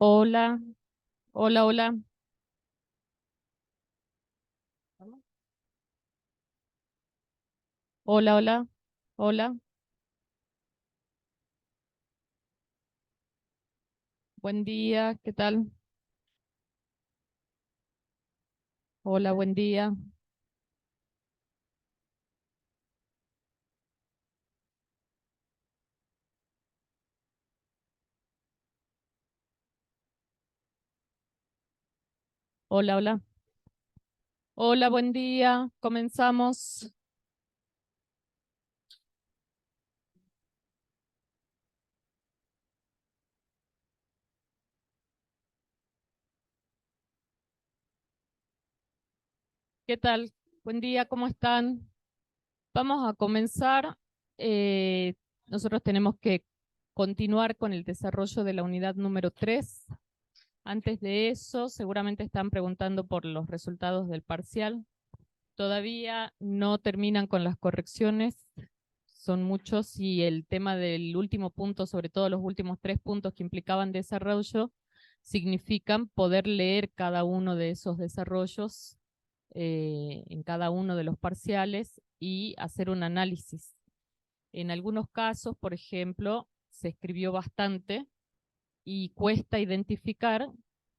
Hola, hola, hola. Hola, hola, hola. Buen día, ¿qué tal? Hola, buen día. Hola, hola. Hola, buen día. Comenzamos. ¿Qué tal? Buen día, ¿cómo están? Vamos a comenzar. Eh, Nosotros tenemos que continuar con el desarrollo de la unidad número 3. Antes de eso, seguramente están preguntando por los resultados del parcial. Todavía no terminan con las correcciones, son muchos y el tema del último punto, sobre todo los últimos 3 puntos que implicaban desarrollo, significan poder leer cada uno de esos desarrollos en cada uno de los parciales y hacer un análisis. En algunos casos, por ejemplo, se escribió bastante y cuesta identificar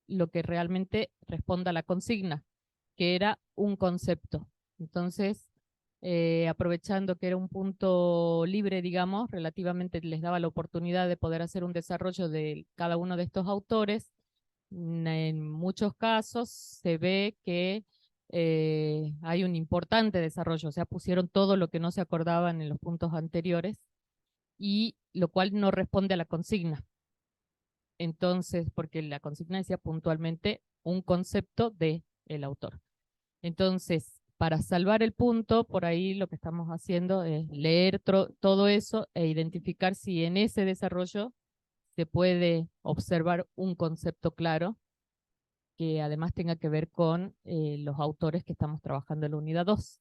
lo que realmente responda a la consigna, que era un concepto. Entonces, aprovechando que era un punto libre, digamos, relativamente les daba la oportunidad de poder hacer un desarrollo de cada uno de estos autores. En muchos casos se ve que hay un importante desarrollo, o sea, pusieron todo lo que no se acordaban en los puntos anteriores y lo cual no responde a la consigna. Entonces, porque la consigna decía puntualmente un concepto de el autor. Entonces, para salvar el punto, por ahí lo que estamos haciendo es leer todo eso e identificar si en ese desarrollo se puede observar un concepto claro que además tenga que ver con los autores que estamos trabajando en la unidad 2.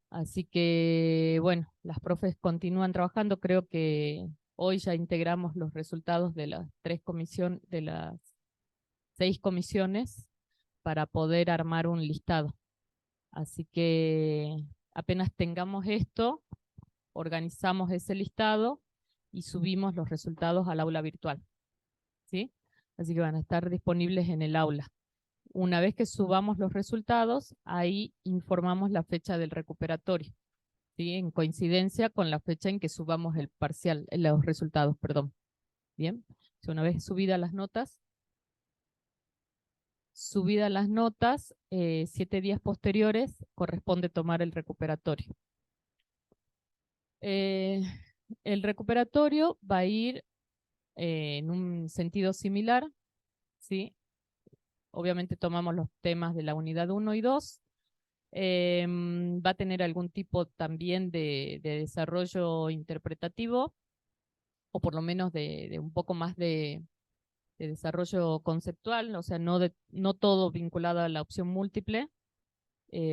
Así que, bueno, las profes continúan trabajando. Creo que hoy ya integramos los resultados de las 3 comisiones, de las 6 comisiones, para poder armar un listado. Así que apenas tengamos esto, organizamos ese listado y subimos los resultados al aula virtual, ¿sí? Así que van a estar disponibles en el aula. Una vez que subamos los resultados, ahí informamos la fecha del recuperatorio, ¿sí? En coincidencia con la fecha en que subamos el parcial, los resultados, perdón. Bien, una vez subidas las notas, 7 días posteriores corresponde tomar el recuperatorio. Eh, el recuperatorio va a ir en un sentido similar, ¿sí? Obviamente tomamos los temas de la unidad 1 y 2. Va a tener algún tipo también de desarrollo interpretativo, o por lo menos de un poco más de desarrollo conceptual, o sea, no todo vinculado a la opción múltiple,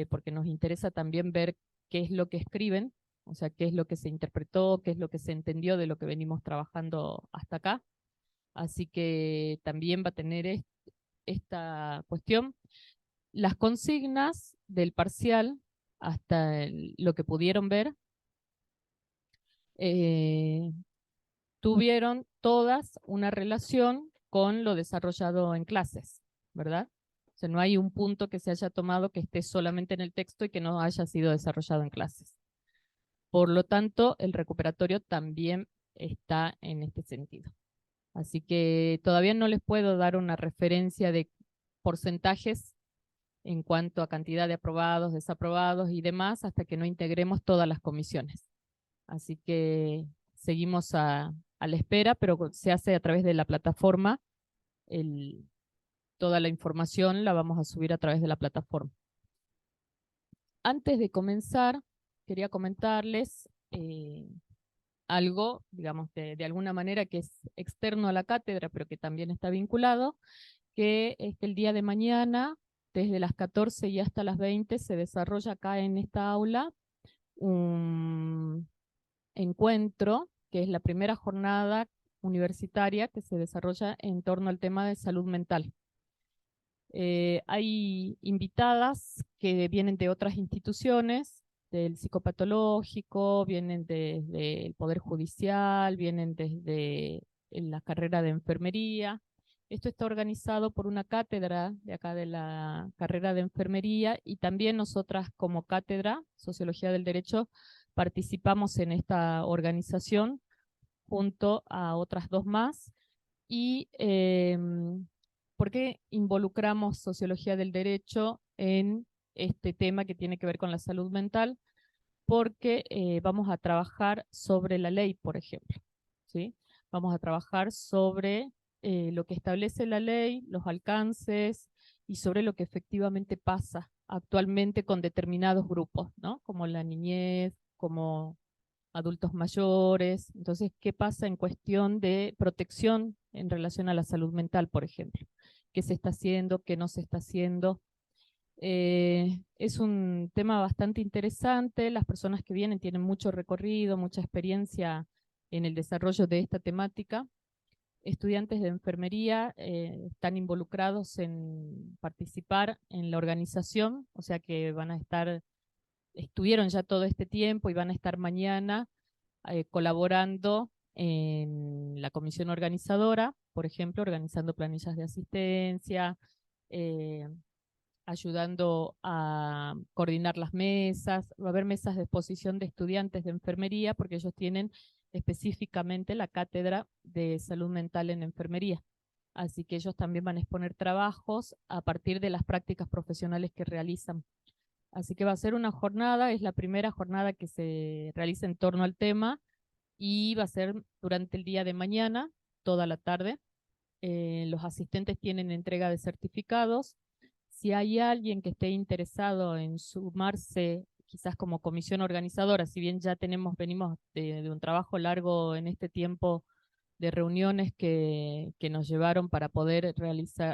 porque nos interesa también ver qué es lo que escriben, o sea, qué es lo que se interpretó, qué es lo que se entendió de lo que venimos trabajando hasta acá. Así que también va a tener esta cuestión. Las consignas del parcial, hasta lo que pudieron ver, eh, tuvieron todas una relación con lo desarrollado en clases, ¿verdad? O sea, no hay un punto que se haya tomado que esté solamente en el texto y que no haya sido desarrollado en clases. Por lo tanto, el recuperatorio también está en este sentido. Así que todavía no les puedo dar una referencia de porcentajes en cuanto a cantidad de aprobados, desaprobados y demás, hasta que no integremos todas las comisiones. Así que seguimos a la espera, pero se hace a través de la plataforma. Toda la información la vamos a subir a través de la plataforma. Antes de comenzar, quería comentarles algo, digamos, de alguna manera que es externo a la cátedra, pero que también está vinculado, que es que el día de mañana, desde las 14 y hasta las 20, se desarrolla acá en esta aula un encuentro, que es la primera jornada universitaria que se desarrolla en torno al tema de salud mental. Hay invitadas que vienen de otras instituciones, del psicopatológico, vienen desde el Poder Judicial, vienen desde la carrera de enfermería. Esto está organizado por una cátedra de acá de la carrera de enfermería y también nosotras como cátedra, Sociología del Derecho, participamos en esta organización junto a otras dos más. Y ¿por qué involucramos sociología del derecho en este tema que tiene que ver con la salud mental? Porque vamos a trabajar sobre la ley, por ejemplo, ¿sí? Vamos a trabajar sobre lo que establece la ley, los alcances y sobre lo que efectivamente pasa actualmente con determinados grupos, ¿no? Como la niñez, como adultos mayores. Entonces, ¿qué pasa en cuestión de protección en relación a la salud mental, por ejemplo? ¿Qué se está haciendo? ¿Qué no se está haciendo? Es un tema bastante interesante. Las personas que vienen tienen mucho recorrido, mucha experiencia en el desarrollo de esta temática. Estudiantes de enfermería están involucrados en participar en la organización, o sea que estuvieron ya todo este tiempo y van a estar mañana colaborando en la comisión organizadora, por ejemplo, organizando planillas de asistencia, eh, ayudando a coordinar las mesas. Va a haber mesas de exposición de estudiantes de enfermería porque ellos tienen específicamente la cátedra de salud mental en enfermería. Así que ellos también van a exponer trabajos a partir de las prácticas profesionales que realizan. Así que va a ser una jornada, es la primera jornada que se realiza en torno al tema y va a ser durante el día de mañana, toda la tarde. Los asistentes tienen entrega de certificados. Si hay alguien que esté interesado en sumarse, quizás como comisión organizadora, si bien ya venimos de un trabajo largo en este tiempo de reuniones que nos llevaron para poder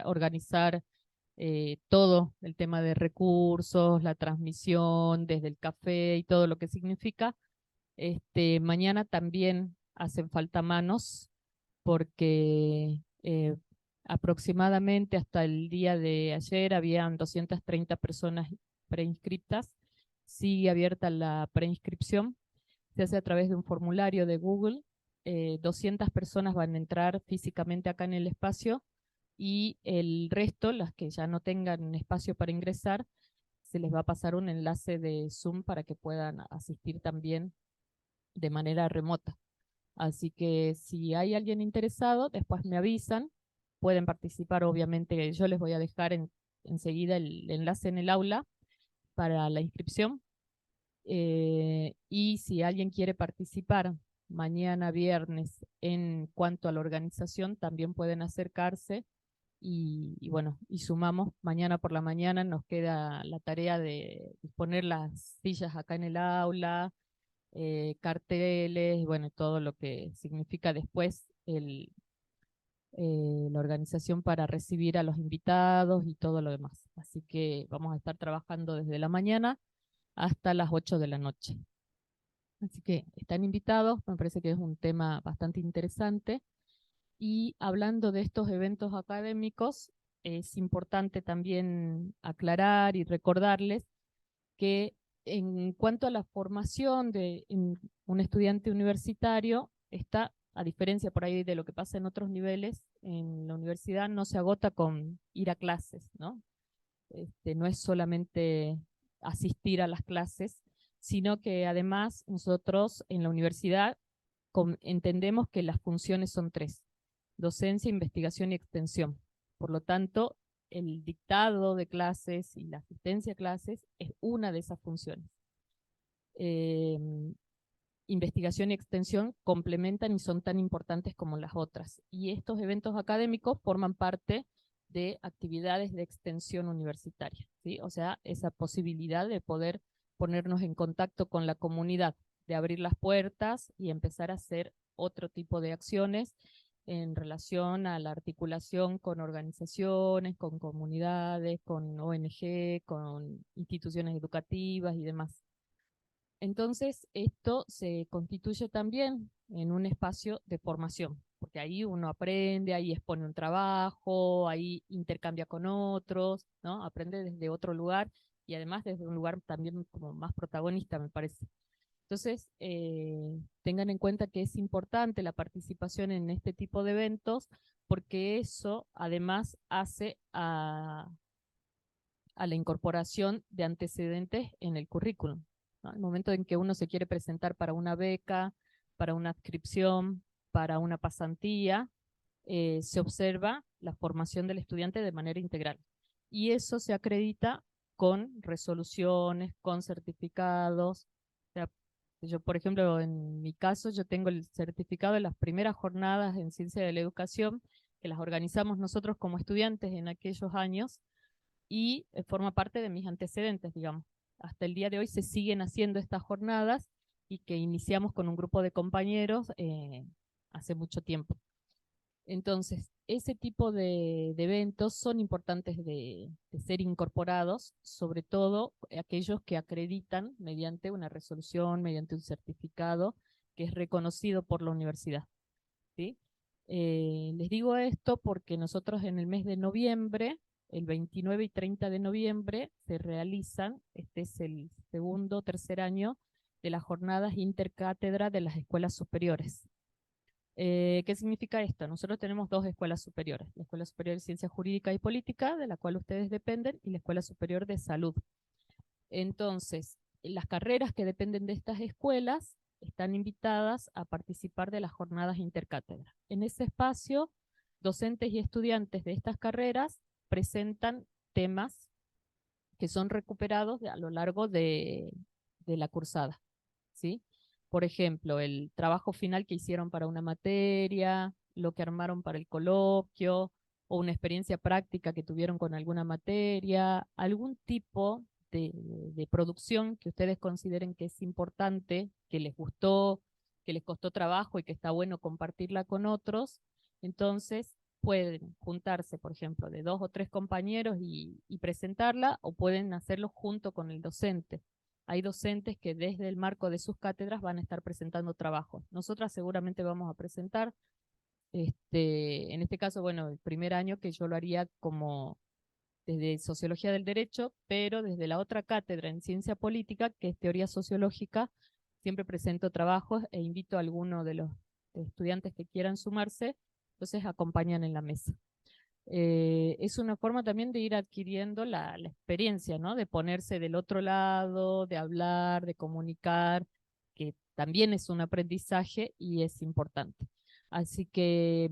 organizar todo el tema de recursos, la transmisión desde el café y todo lo que significa. Mañana también hacen falta manos porque aproximadamente hasta el día de ayer habían 230 personas preinscriptas. Sigue abierta la preinscripción, se hace a través de un formulario de Google. 200 personas van a entrar físicamente acá en el espacio y el resto, las que ya no tengan espacio para ingresar, se les va a pasar un enlace de Zoom para que puedan asistir también de manera remota. Así que si hay alguien interesado, después me avisan, pueden participar, obviamente, yo les voy a dejar enseguida el enlace en el aula para la inscripción. Y si alguien quiere participar mañana viernes en cuanto a la organización, también pueden acercarse y bueno, y sumamos. Mañana por la mañana nos queda la tarea de disponer las sillas acá en el aula, carteles, bueno, todo lo que significa después la organización para recibir a los invitados y todo lo demás. Así que vamos a estar trabajando desde la mañana hasta las 8 de la noche. Así que están invitados, me parece que es un tema bastante interesante. Y hablando de estos eventos académicos, es importante también aclarar y recordarles que en cuanto a la formación de un estudiante universitario, está, a diferencia por ahí de lo que pasa en otros niveles, en la universidad no se agota con ir a clases, ¿no? No es solamente asistir a las clases, sino que además nosotros en la universidad entendemos que las funciones son tres: docencia, investigación y extensión. Por lo tanto, el dictado de clases y la asistencia a clases es una de esas funciones. Eh, Investigación y extensión complementan y son tan importantes como las otras. Y estos eventos académicos forman parte de actividades de extensión universitaria, ¿sí? O sea, esa posibilidad de poder ponernos en contacto con la comunidad, de abrir las puertas y empezar a hacer otro tipo de acciones en relación a la articulación con organizaciones, con comunidades, con ONG, con instituciones educativas y demás. Entonces, esto se constituye también en un espacio de formación, porque ahí uno aprende, ahí expone un trabajo, ahí intercambia con otros, ¿no? Aprende desde otro lugar y además desde un lugar también como más protagonista, me parece. Entonces, tengan en cuenta que es importante la participación en este tipo de eventos porque eso además hace a la incorporación de antecedentes en el currículum, ¿no? El momento en que uno se quiere presentar para una beca, para una adscripción, para una pasantía, se observa la formación del estudiante de manera integral. Y eso se acredita con resoluciones, con certificados. O sea, yo, por ejemplo, en mi caso, yo tengo el certificado de las primeras jornadas en ciencia de la educación, que las organizamos nosotros como estudiantes en aquellos años, y forma parte de mis antecedentes, digamos. Hasta el día de hoy se siguen haciendo estas jornadas y que iniciamos con un grupo de compañeros hace mucho tiempo. Entonces, ese tipo de eventos son importantes de ser incorporados, sobre todo aquellos que acreditan mediante una resolución, mediante un certificado que es reconocido por la universidad, ¿sí? Les digo esto porque nosotros en el mes de noviembre, el 29 y 30 de noviembre, se realizan, este es el segundo o tercer año, de las jornadas intercátedra de las escuelas superiores. ¿Qué significa esto? Nosotros tenemos dos escuelas superiores, la Escuela Superior de Ciencia Jurídica y Política, de la cual ustedes dependen, y la Escuela Superior de Salud. Entonces, las carreras que dependen de estas escuelas están invitadas a participar de las jornadas intercátedra. En ese espacio, docentes y estudiantes de estas carreras presentan temas que son recuperados a lo largo de la cursada, ¿sí? Por ejemplo, el trabajo final que hicieron para una materia, lo que armaron para el coloquio, o una experiencia práctica que tuvieron con alguna materia, algún tipo de producción que ustedes consideren que es importante, que les gustó, que les costó trabajo y que está bueno compartirla con otros. Entonces, pueden juntarse, por ejemplo, de 2 o 3 compañeros y presentarla, o pueden hacerlo junto con el docente. Hay docentes que desde el marco de sus cátedras van a estar presentando trabajos. Nosotras seguramente vamos a presentar, en este caso, bueno, el primer año que yo lo haría como desde Sociología del Derecho, pero desde la otra cátedra en Ciencia Política, que es Teoría Sociológica, siempre presento trabajos e invito a alguno de los estudiantes que quieran sumarse, entonces acompañan en la mesa. Es una forma también de ir adquiriendo la experiencia, ¿no? De ponerse del otro lado, de hablar, de comunicar, que también es un aprendizaje y es importante. Así que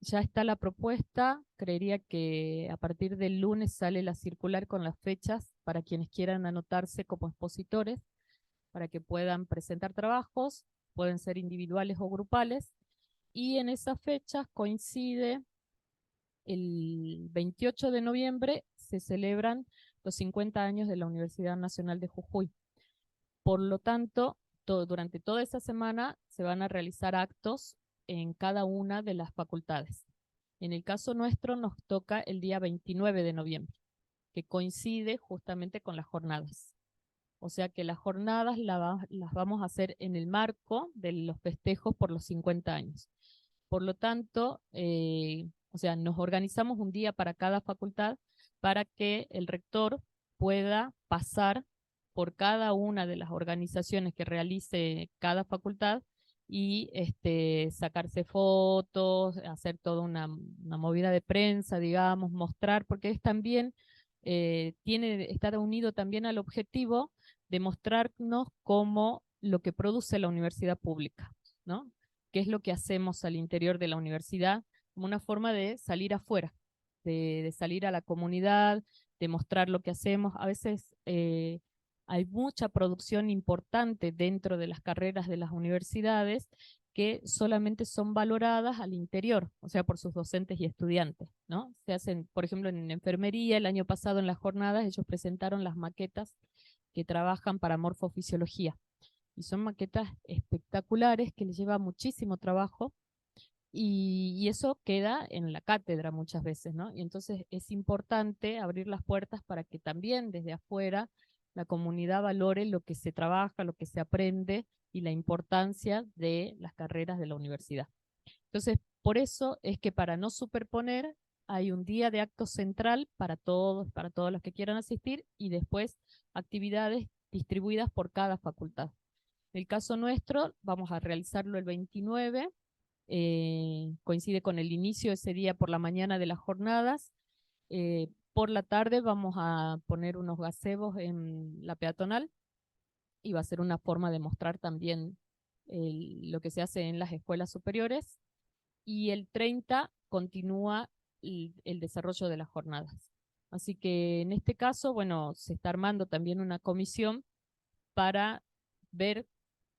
ya está la propuesta. Creería que a partir del lunes sale la circular con las fechas para quienes quieran anotarse como expositores, para que puedan presentar trabajos, pueden ser individuales o grupales, y en esas fechas coincide el 28 de noviembre se celebran los 50 años de la Universidad Nacional de Jujuy. Por lo tanto, durante toda esa semana se van a realizar actos en cada una de las facultades. En el caso nuestro nos toca el día 29 de noviembre, que coincide justamente con las jornadas. O sea que las jornadas las vamos a hacer en el marco de los festejos por los 50 años. Por lo tanto, o sea, nos organizamos un día para cada facultad para que el rector pueda pasar por cada una de las organizaciones que realice cada facultad y sacarse fotos, hacer toda una movida de prensa, digamos, mostrar, porque es también, está unido también al objetivo de mostrarnos cómo lo que produce la universidad pública, ¿no? Qué es lo que hacemos al interior de la universidad, como una forma de salir afuera, de salir a la comunidad, de mostrar lo que hacemos. A veces hay mucha producción importante dentro de las carreras de las universidades que solamente son valoradas al interior, o sea, por sus docentes y estudiantes, ¿no? Se hacen, por ejemplo, en enfermería, el año pasado en las jornadas, ellos presentaron las maquetas que trabajan para morfofisiología. Y son maquetas espectaculares que les lleva muchísimo trabajo y eso queda en la cátedra muchas veces, ¿no? Y entonces es importante abrir las puertas para que también desde afuera la comunidad valore lo que se trabaja, lo que se aprende y la importancia de las carreras de la universidad. Entonces, por eso es que para no superponer, hay un día de acto central para todos los que quieran asistir, y después actividades distribuidas por cada facultad. En el caso nuestro, vamos a realizarlo el 29, coincide con el inicio ese día por la mañana de las jornadas. Por la tarde vamos a poner unos gazebos en la peatonal, y va a ser una forma de mostrar también lo que se hace en las escuelas superiores. Y el 30 continúa el desarrollo de las jornadas. Así que en este caso, bueno, se está armando también una comisión para ver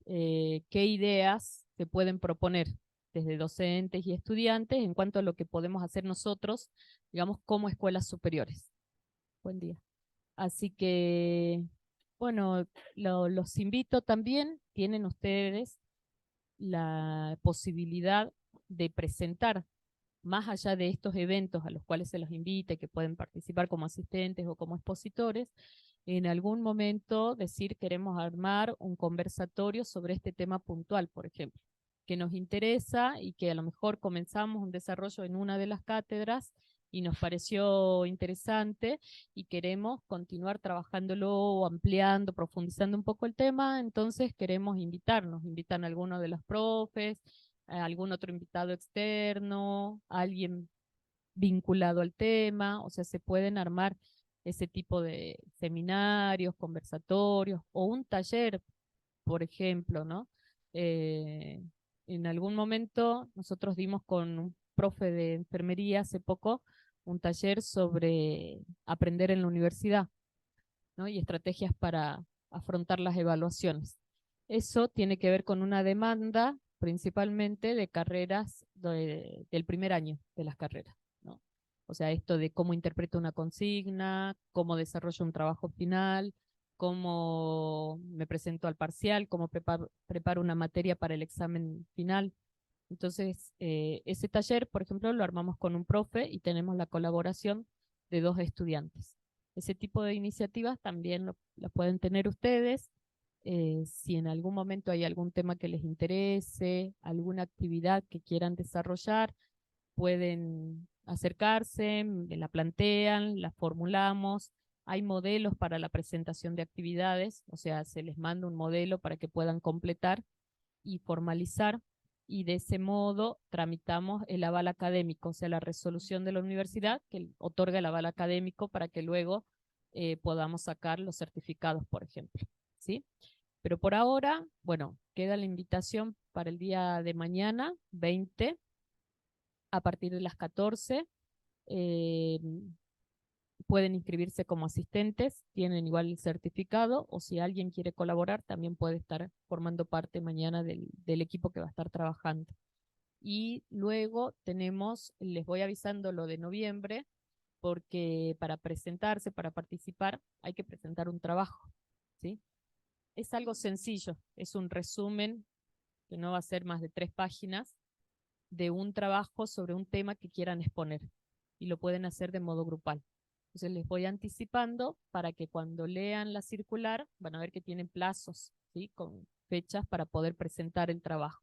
qué ideas se pueden proponer desde docentes y estudiantes en cuanto a lo que podemos hacer nosotros, digamos, como escuelas superiores. Buen día. Así que, bueno, los invito también, tienen ustedes la posibilidad de presentar, más allá de estos eventos a los cuales se los invita y que pueden participar como asistentes o como expositores, en algún momento decir queremos armar un conversatorio sobre este tema puntual, por ejemplo, que nos interesa y que a lo mejor comenzamos un desarrollo en una de las cátedras y nos pareció interesante y queremos continuar trabajándolo, ampliando, profundizando un poco el tema. Entonces queremos invitan a alguno de los profes, a algún otro invitado externo, a alguien vinculado al tema. O sea, se pueden armar ese tipo de seminarios, conversatorios o un taller, por ejemplo, ¿no? Eh, en algún momento nosotros dimos con un profe de enfermería hace poco un taller sobre aprender en la universidad, ¿no? Y estrategias para afrontar las evaluaciones. Eso tiene que ver con una demanda principalmente de carreras del primer año de las carreras, ¿no? O sea, esto de cómo interpreto una consigna, cómo desarrollo un trabajo final, cómo me presento al parcial, cómo preparo una materia para el examen final. Entonces, ese taller, por ejemplo, lo armamos con un profe y tenemos la colaboración de 2 estudiantes. Ese tipo de iniciativas también las pueden tener ustedes. Si en algún momento hay algún tema que les interese, alguna actividad que quieran desarrollar, pueden acercarse, me la plantean, la formulamos. Hay modelos para la presentación de actividades, o sea, se les manda un modelo para que puedan completar y formalizar, y de ese modo tramitamos el aval académico, o sea, la resolución de la universidad que otorga el aval académico para que luego podamos sacar los certificados, por ejemplo, ¿sí? Pero por ahora, bueno, queda la invitación para el día de mañana, 20, a partir de las 14. Eh, Pueden inscribirse como asistentes, tienen igual el certificado, o si alguien quiere colaborar, también puede estar formando parte mañana del equipo que va a estar trabajando. Y luego tenemos, les voy avisando lo de noviembre, porque para presentarse, para participar, hay que presentar un trabajo, ¿sí? Es algo sencillo, es un resumen que no va a ser más de 3 páginas de un trabajo sobre un tema que quieran exponer, y lo pueden hacer de modo grupal. Entonces les voy anticipando para que cuando lean la circular van a ver que tienen plazos, ¿sí? Con fechas para poder presentar el trabajo.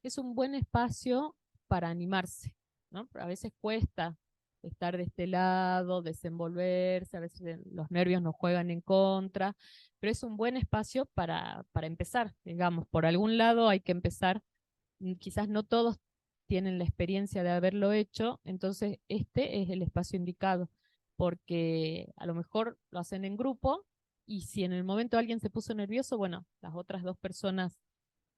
Es un buen espacio para animarse, ¿no? A veces cuesta estar de este lado, desenvolverse, a veces los nervios nos juegan en contra, pero es un buen espacio para empezar, digamos, por algún lado hay que empezar. Quizás no todos tienen la experiencia de haberlo hecho, entonces este es el espacio indicado, porque a lo mejor lo hacen en grupo, y si en el momento alguien se puso nervioso, bueno, las otras 2 personas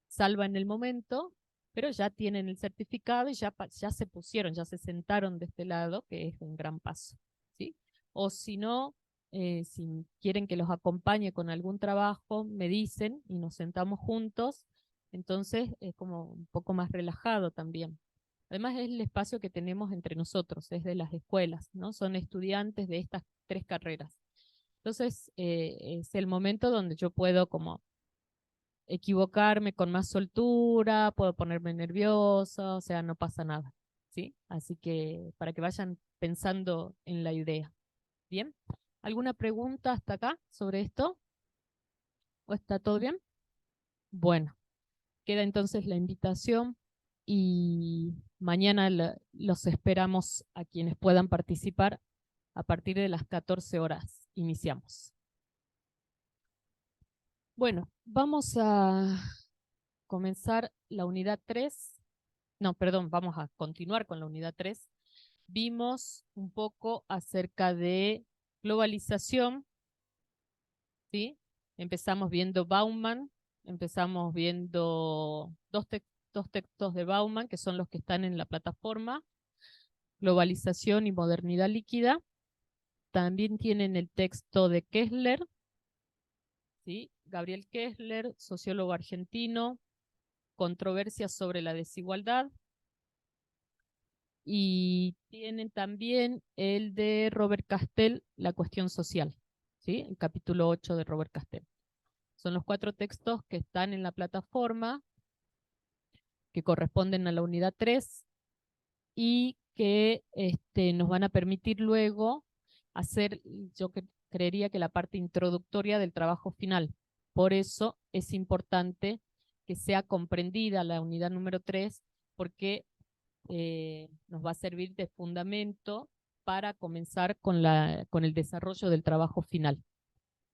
salvan el momento, pero ya tienen el certificado y ya se pusieron, ya se sentaron de este lado, que es un gran paso, ¿sí? O si no, si quieren que los acompañe con algún trabajo, me dicen y nos sentamos juntos, entonces es como un poco más relajado también. Además es el espacio que tenemos entre nosotros, es de las escuelas, ¿no? Son estudiantes de estas 3 carreras. Entonces es el momento donde yo puedo como equivocarme con más soltura, puedo ponerme nerviosa, o sea, no pasa nada, ¿sí? Así que para que vayan pensando en la idea. ¿Bien? ¿Alguna pregunta hasta acá sobre esto? ¿O está todo bien? Bueno, queda entonces la invitación, y mañana los esperamos a quienes puedan participar. A partir de las 14 horas iniciamos. Bueno, vamos a comenzar la unidad 3. No, perdón, vamos a continuar con la unidad 3. Vimos un poco acerca de globalización, ¿sí? Empezamos viendo Bauman, empezamos viendo dos textos de Bauman, que son los que están en la plataforma, Globalización y Modernidad Líquida. También tienen el texto de Kessler, ¿sí? Gabriel Kessler, sociólogo argentino, Controversias sobre la desigualdad. Y tienen también el de Robert Castell, La cuestión social, ¿sí? El capítulo 8 de Robert Castell. Son los 4 textos que están en la plataforma, que corresponden a la unidad 3 y que nos van a permitir luego hacer, yo creería que la parte introductoria del trabajo final. Por eso es importante que sea comprendida la unidad número 3, porque nos va a servir de fundamento para comenzar con el desarrollo del trabajo final,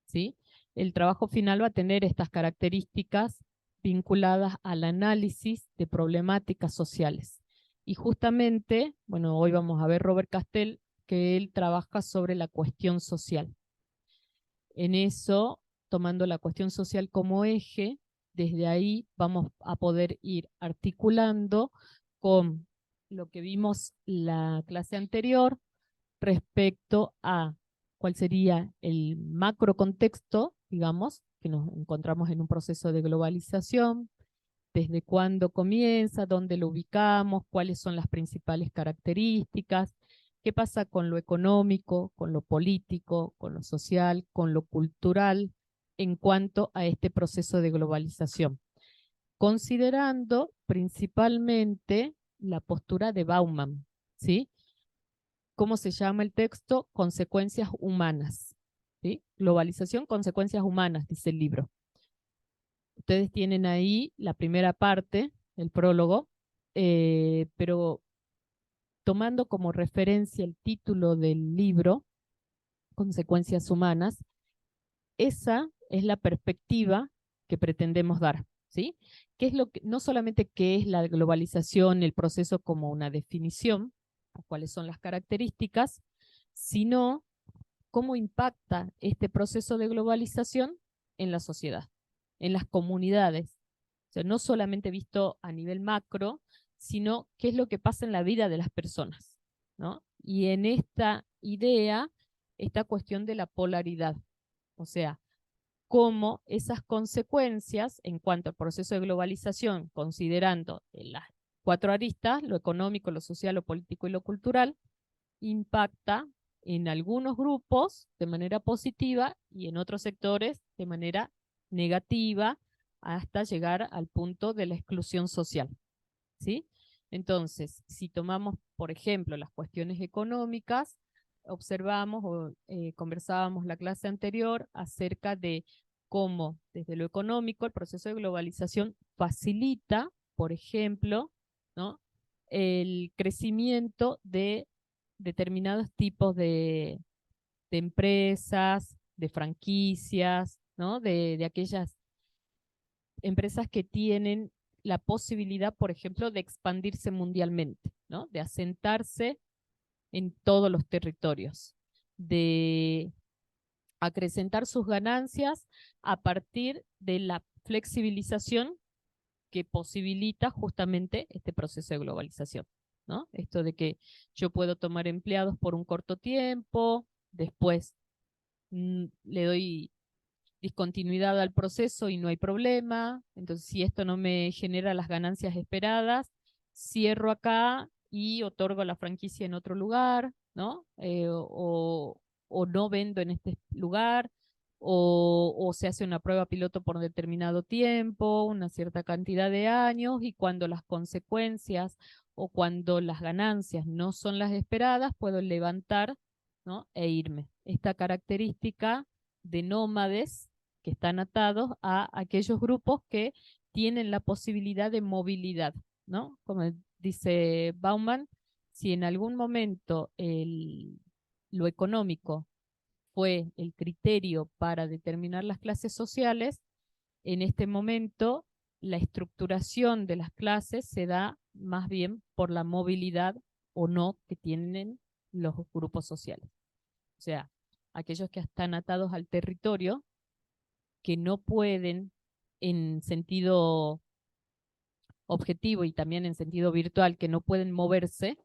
¿sí? El trabajo final va a tener estas características vinculadas al análisis de problemáticas sociales. Y justamente, bueno, hoy vamos a ver Robert Castell, que él trabaja sobre la cuestión social. En eso, tomando la cuestión social como eje, desde ahí vamos a poder ir articulando con lo que vimos la clase anterior respecto a cuál sería el macro contexto, digamos, que nos encontramos en un proceso de globalización, desde cuándo comienza, dónde lo ubicamos, cuáles son las principales características, qué pasa con lo económico, con lo político, con lo social, con lo cultural, en cuanto a este proceso de globalización, considerando principalmente la postura de Bauman, ¿sí? ¿Cómo se llama el texto? Consecuencias humanas, ¿sí? Globalización, consecuencias humanas, dice el libro. Ustedes tienen ahí la primera parte, el prólogo, pero tomando como referencia el título del libro, Consecuencias humanas, esa es la perspectiva que pretendemos dar, ¿sí? ¿Qué es lo que, no solamente qué es la globalización, el proceso como una definición, o cuáles son las características, sino cómo impacta este proceso de globalización en la sociedad, en las comunidades. O sea, no solamente visto a nivel macro, sino qué es lo que pasa en la vida de las personas, ¿no? Y en esta idea, esta cuestión de la polaridad, o sea, cómo esas consecuencias en cuanto al proceso de globalización, considerando las 4 aristas, lo económico, lo social, lo político y lo cultural, impacta en algunos grupos de manera positiva y en otros sectores de manera negativa, hasta llegar al punto de la exclusión social, ¿sí? Entonces, si tomamos, por ejemplo, las cuestiones económicas, observamos o conversábamos la clase anterior acerca de cómo desde lo económico el proceso de globalización facilita, por ejemplo, ¿no?, el crecimiento de determinados tipos de empresas, de franquicias, ¿no?, de aquellas empresas que tienen la posibilidad, por ejemplo, de expandirse mundialmente, ¿no?, de asentarse en todos los territorios, de acrecentar sus ganancias a partir de la flexibilización que posibilita justamente este proceso de globalización, ¿no? Esto de que yo puedo tomar empleados por un corto tiempo, después le doy discontinuidad al proceso y no hay problema. Entonces, si esto no me genera las ganancias esperadas, cierro acá y otorgo la franquicia en otro lugar, ¿no? O no vendo en este lugar, o se hace una prueba piloto por determinado tiempo, una cierta cantidad de años, y cuando las consecuencias o cuando las ganancias no son las esperadas, puedo levantar, ¿no?, e irme. Esta característica de nómades que están atados a aquellos grupos que tienen la posibilidad de movilidad, ¿no? Como dice Bauman, si en algún momento lo económico fue el criterio para determinar las clases sociales, en este momento la estructuración de las clases se da más bien por la movilidad o no que tienen los grupos sociales. O sea, aquellos que están atados al territorio, que no pueden en sentido objetivo y también en sentido virtual, que no pueden moverse,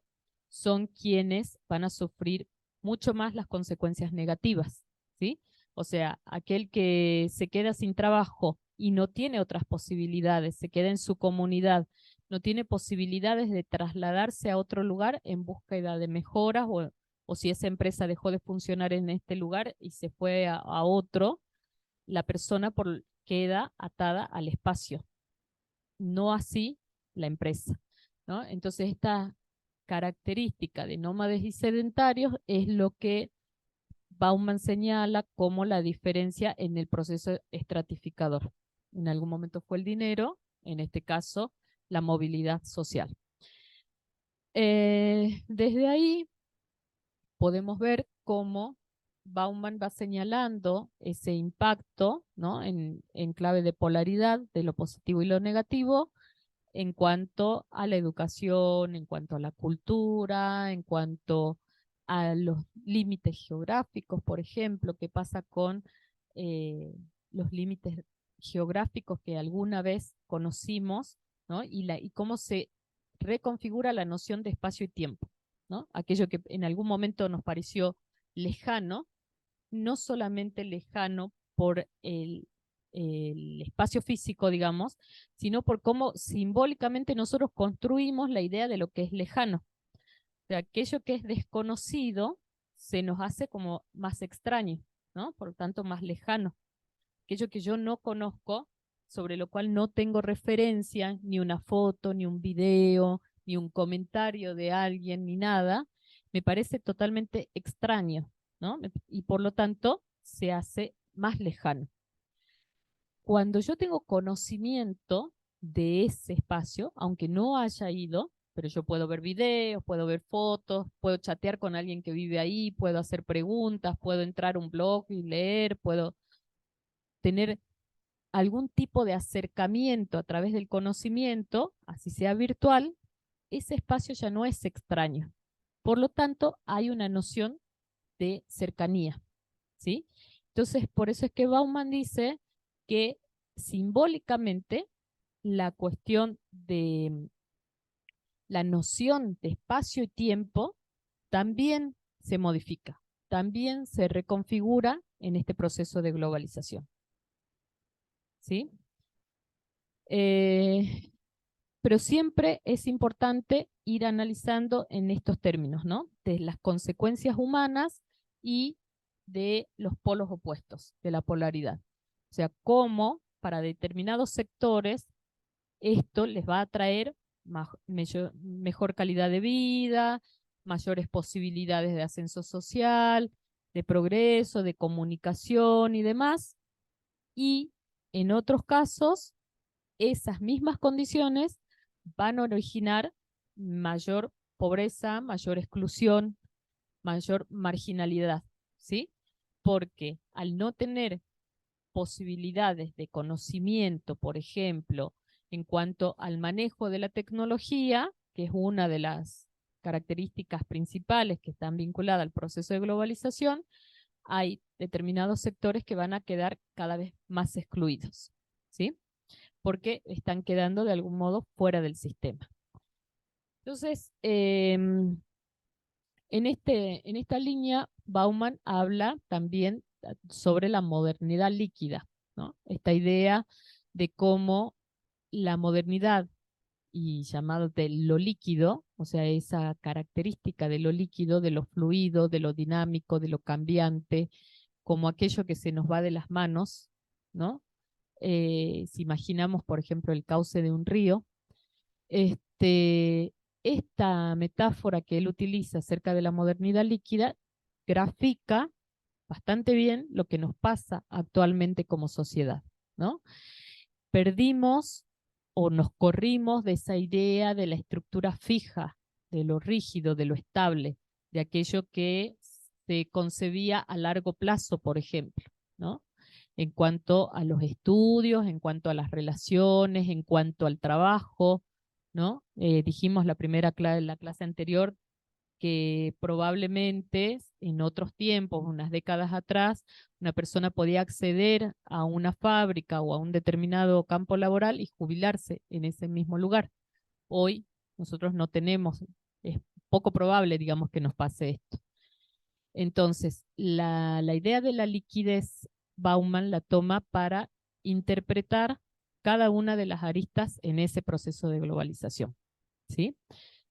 son quienes van a sufrir mucho más las consecuencias negativas, ¿sí? O sea, aquel que se queda sin trabajo y no tiene otras posibilidades, se queda en su comunidad, no tiene posibilidades de trasladarse a otro lugar en búsqueda de mejoras o si esa empresa dejó de funcionar en este lugar y se fue a otro, la persona queda atada al espacio, no así la empresa, ¿no? Entonces esta característica de nómades y sedentarios es lo que Bauman señala como la diferencia en el proceso estratificador. En algún momento fue el dinero, en este caso la movilidad social. Desde ahí podemos ver cómo Bauman va señalando ese impacto, ¿no? en clave de polaridad de lo positivo y lo negativo, en cuanto a la educación, en cuanto a la cultura, en cuanto a los límites geográficos, por ejemplo, qué pasa con los límites geográficos que alguna vez conocimos, ¿no? y cómo se reconfigura la noción de espacio y tiempo, ¿no? Aquello que en algún momento nos pareció lejano, no solamente lejano por el espacio físico, digamos, sino por cómo simbólicamente nosotros construimos la idea de lo que es lejano. O sea, aquello que es desconocido se nos hace como más extraño, ¿no? Por lo tanto, más lejano. Aquello que yo no conozco, sobre lo cual no tengo referencia, ni una foto, ni un video, ni un comentario de alguien, ni nada, me parece totalmente extraño, ¿no? Y por lo tanto, se hace más lejano. Cuando yo tengo conocimiento de ese espacio, aunque no haya ido, pero yo puedo ver videos, puedo ver fotos, puedo chatear con alguien que vive ahí, puedo hacer preguntas, puedo entrar a un blog y leer, puedo tener algún tipo de acercamiento a través del conocimiento, así sea virtual, ese espacio ya no es extraño. Por lo tanto, hay una noción de cercanía, ¿sí? Entonces, por eso es que Bauman dice que simbólicamente la cuestión de la noción de espacio y tiempo también se modifica, también se reconfigura en este proceso de globalización, ¿sí? Pero siempre es importante ir analizando en estos términos, ¿no? De las consecuencias humanas y de los polos opuestos, de la polaridad. O sea, cómo para determinados sectores esto les va a traer mejor calidad de vida, mayores posibilidades de ascenso social, de progreso, de comunicación y demás. Y en otros casos, esas mismas condiciones van a originar mayor pobreza, mayor exclusión, mayor marginalidad, ¿sí? Porque al no tener posibilidades de conocimiento, por ejemplo, en cuanto al manejo de la tecnología, que es una de las características principales que están vinculadas al proceso de globalización, hay determinados sectores que van a quedar cada vez más excluidos, ¿sí? Porque están quedando de algún modo fuera del sistema. Entonces, en esta línea, Bauman habla también sobre la modernidad líquida, ¿no? Esta idea de cómo la modernidad y llamado de lo líquido, o sea, esa característica de lo líquido, de lo fluido, de lo dinámico, de lo cambiante, como aquello que se nos va de las manos, ¿no? Si imaginamos, por ejemplo, el cauce de un río, esta metáfora que él utiliza acerca de la modernidad líquida grafica bastante bien lo que nos pasa actualmente como sociedad, ¿no? Perdimos o nos corrimos de esa idea de la estructura fija, de lo rígido, de lo estable, de aquello que se concebía a largo plazo, por ejemplo, ¿no? En cuanto a los estudios, en cuanto a las relaciones, en cuanto al trabajo, ¿no? Dijimos la clase anterior que probablemente en otros tiempos, unas décadas atrás, una persona podía acceder a una fábrica o a un determinado campo laboral y jubilarse en ese mismo lugar. Hoy nosotros no tenemos, es poco probable, digamos, que nos pase esto. Entonces, la idea de la liquidez, Bauman la toma para interpretar cada una de las aristas en ese proceso de globalización, ¿sí?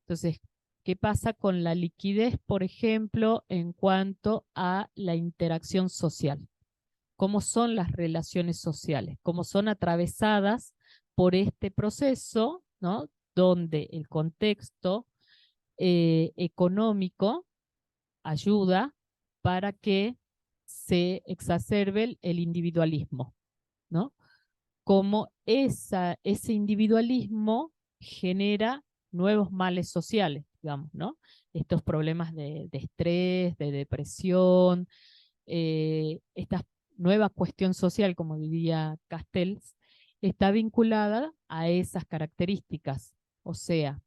Entonces, ¿qué pasa con la liquidez, por ejemplo, en cuanto a la interacción social? ¿Cómo son las relaciones sociales? ¿Cómo son atravesadas por este proceso, ¿no? Donde el contexto económico ayuda para que se exacerbe el individualismo, ¿no? Cómo ese individualismo genera nuevos males sociales, digamos, ¿no? Estos problemas de estrés, de depresión, esta nueva cuestión social, como diría Castells, está vinculada a esas características. O sea,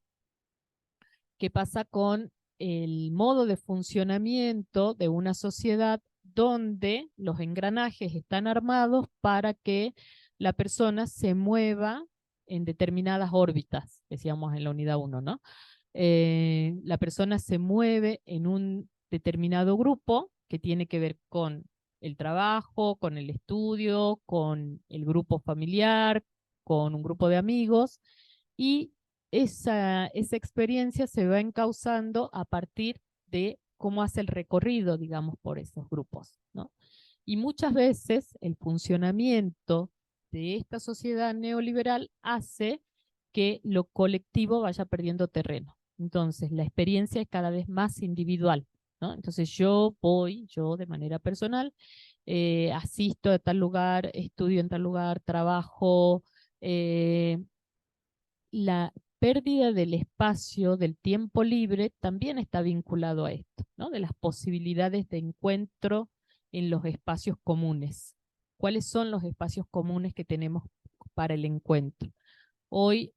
¿qué pasa con el modo de funcionamiento de una sociedad donde los engranajes están armados para que la persona se mueva en determinadas órbitas, decíamos en la unidad 1, ¿no? La persona se mueve en un determinado grupo que tiene que ver con el trabajo, con el estudio, con el grupo familiar, con un grupo de amigos, y esa experiencia se va encauzando a partir de cómo hace el recorrido, digamos, por esos grupos, ¿no? Y muchas veces el funcionamiento de esta sociedad neoliberal hace que lo colectivo vaya perdiendo terreno. Entonces, la experiencia es cada vez más individual, ¿no? Entonces, yo de manera personal, asisto a tal lugar, estudio en tal lugar, trabajo, la pérdida del espacio, del tiempo libre, también está vinculado a esto, ¿no? De las posibilidades de encuentro en los espacios comunes. ¿Cuáles son los espacios comunes que tenemos para el encuentro? Hoy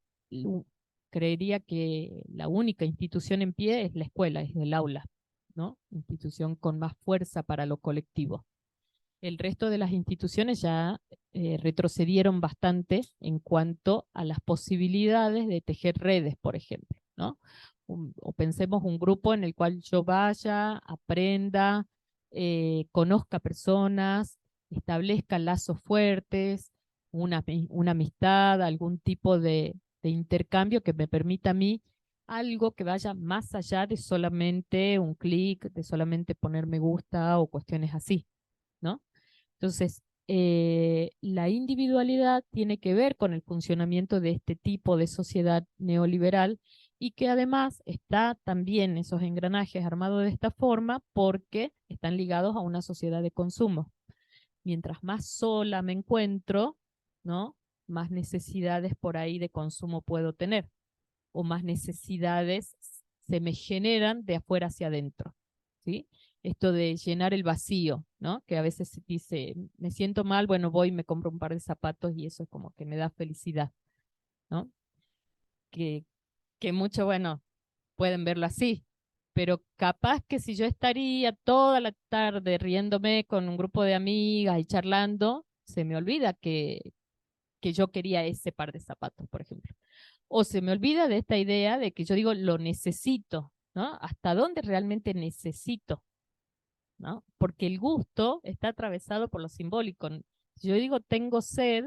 creería que la única institución en pie es la escuela, es el aula, ¿no? Institución con más fuerza para lo colectivo. El resto de las instituciones ya retrocedieron bastante en cuanto a las posibilidades de tejer redes, por ejemplo, ¿no? O pensemos un grupo en el cual yo vaya, aprenda, conozca personas, establezca lazos fuertes, una amistad, algún tipo de intercambio que me permita a mí algo que vaya más allá de solamente un clic, de solamente poner me gusta o cuestiones así, ¿no? Entonces, la individualidad tiene que ver con el funcionamiento de este tipo de sociedad neoliberal y que además está también esos engranajes armados de esta forma porque están ligados a una sociedad de consumo. Mientras más sola me encuentro, ¿no? Más necesidades por ahí de consumo puedo tener o más necesidades se me generan de afuera hacia adentro, ¿sí? Esto de llenar el vacío, ¿no? Que a veces se dice, me siento mal, bueno, voy y me compro un par de zapatos y eso es como que me da felicidad, ¿no? Que, que mucho, bueno, pueden verlo así, pero capaz que si yo estaría toda la tarde riéndome con un grupo de amigas y charlando, se me olvida que yo quería ese par de zapatos, por ejemplo. O se me olvida de esta idea de que yo digo, lo necesito, ¿no? ¿Hasta dónde realmente necesito? ¿No? Porque el gusto está atravesado por lo simbólico. Si yo digo, tengo sed,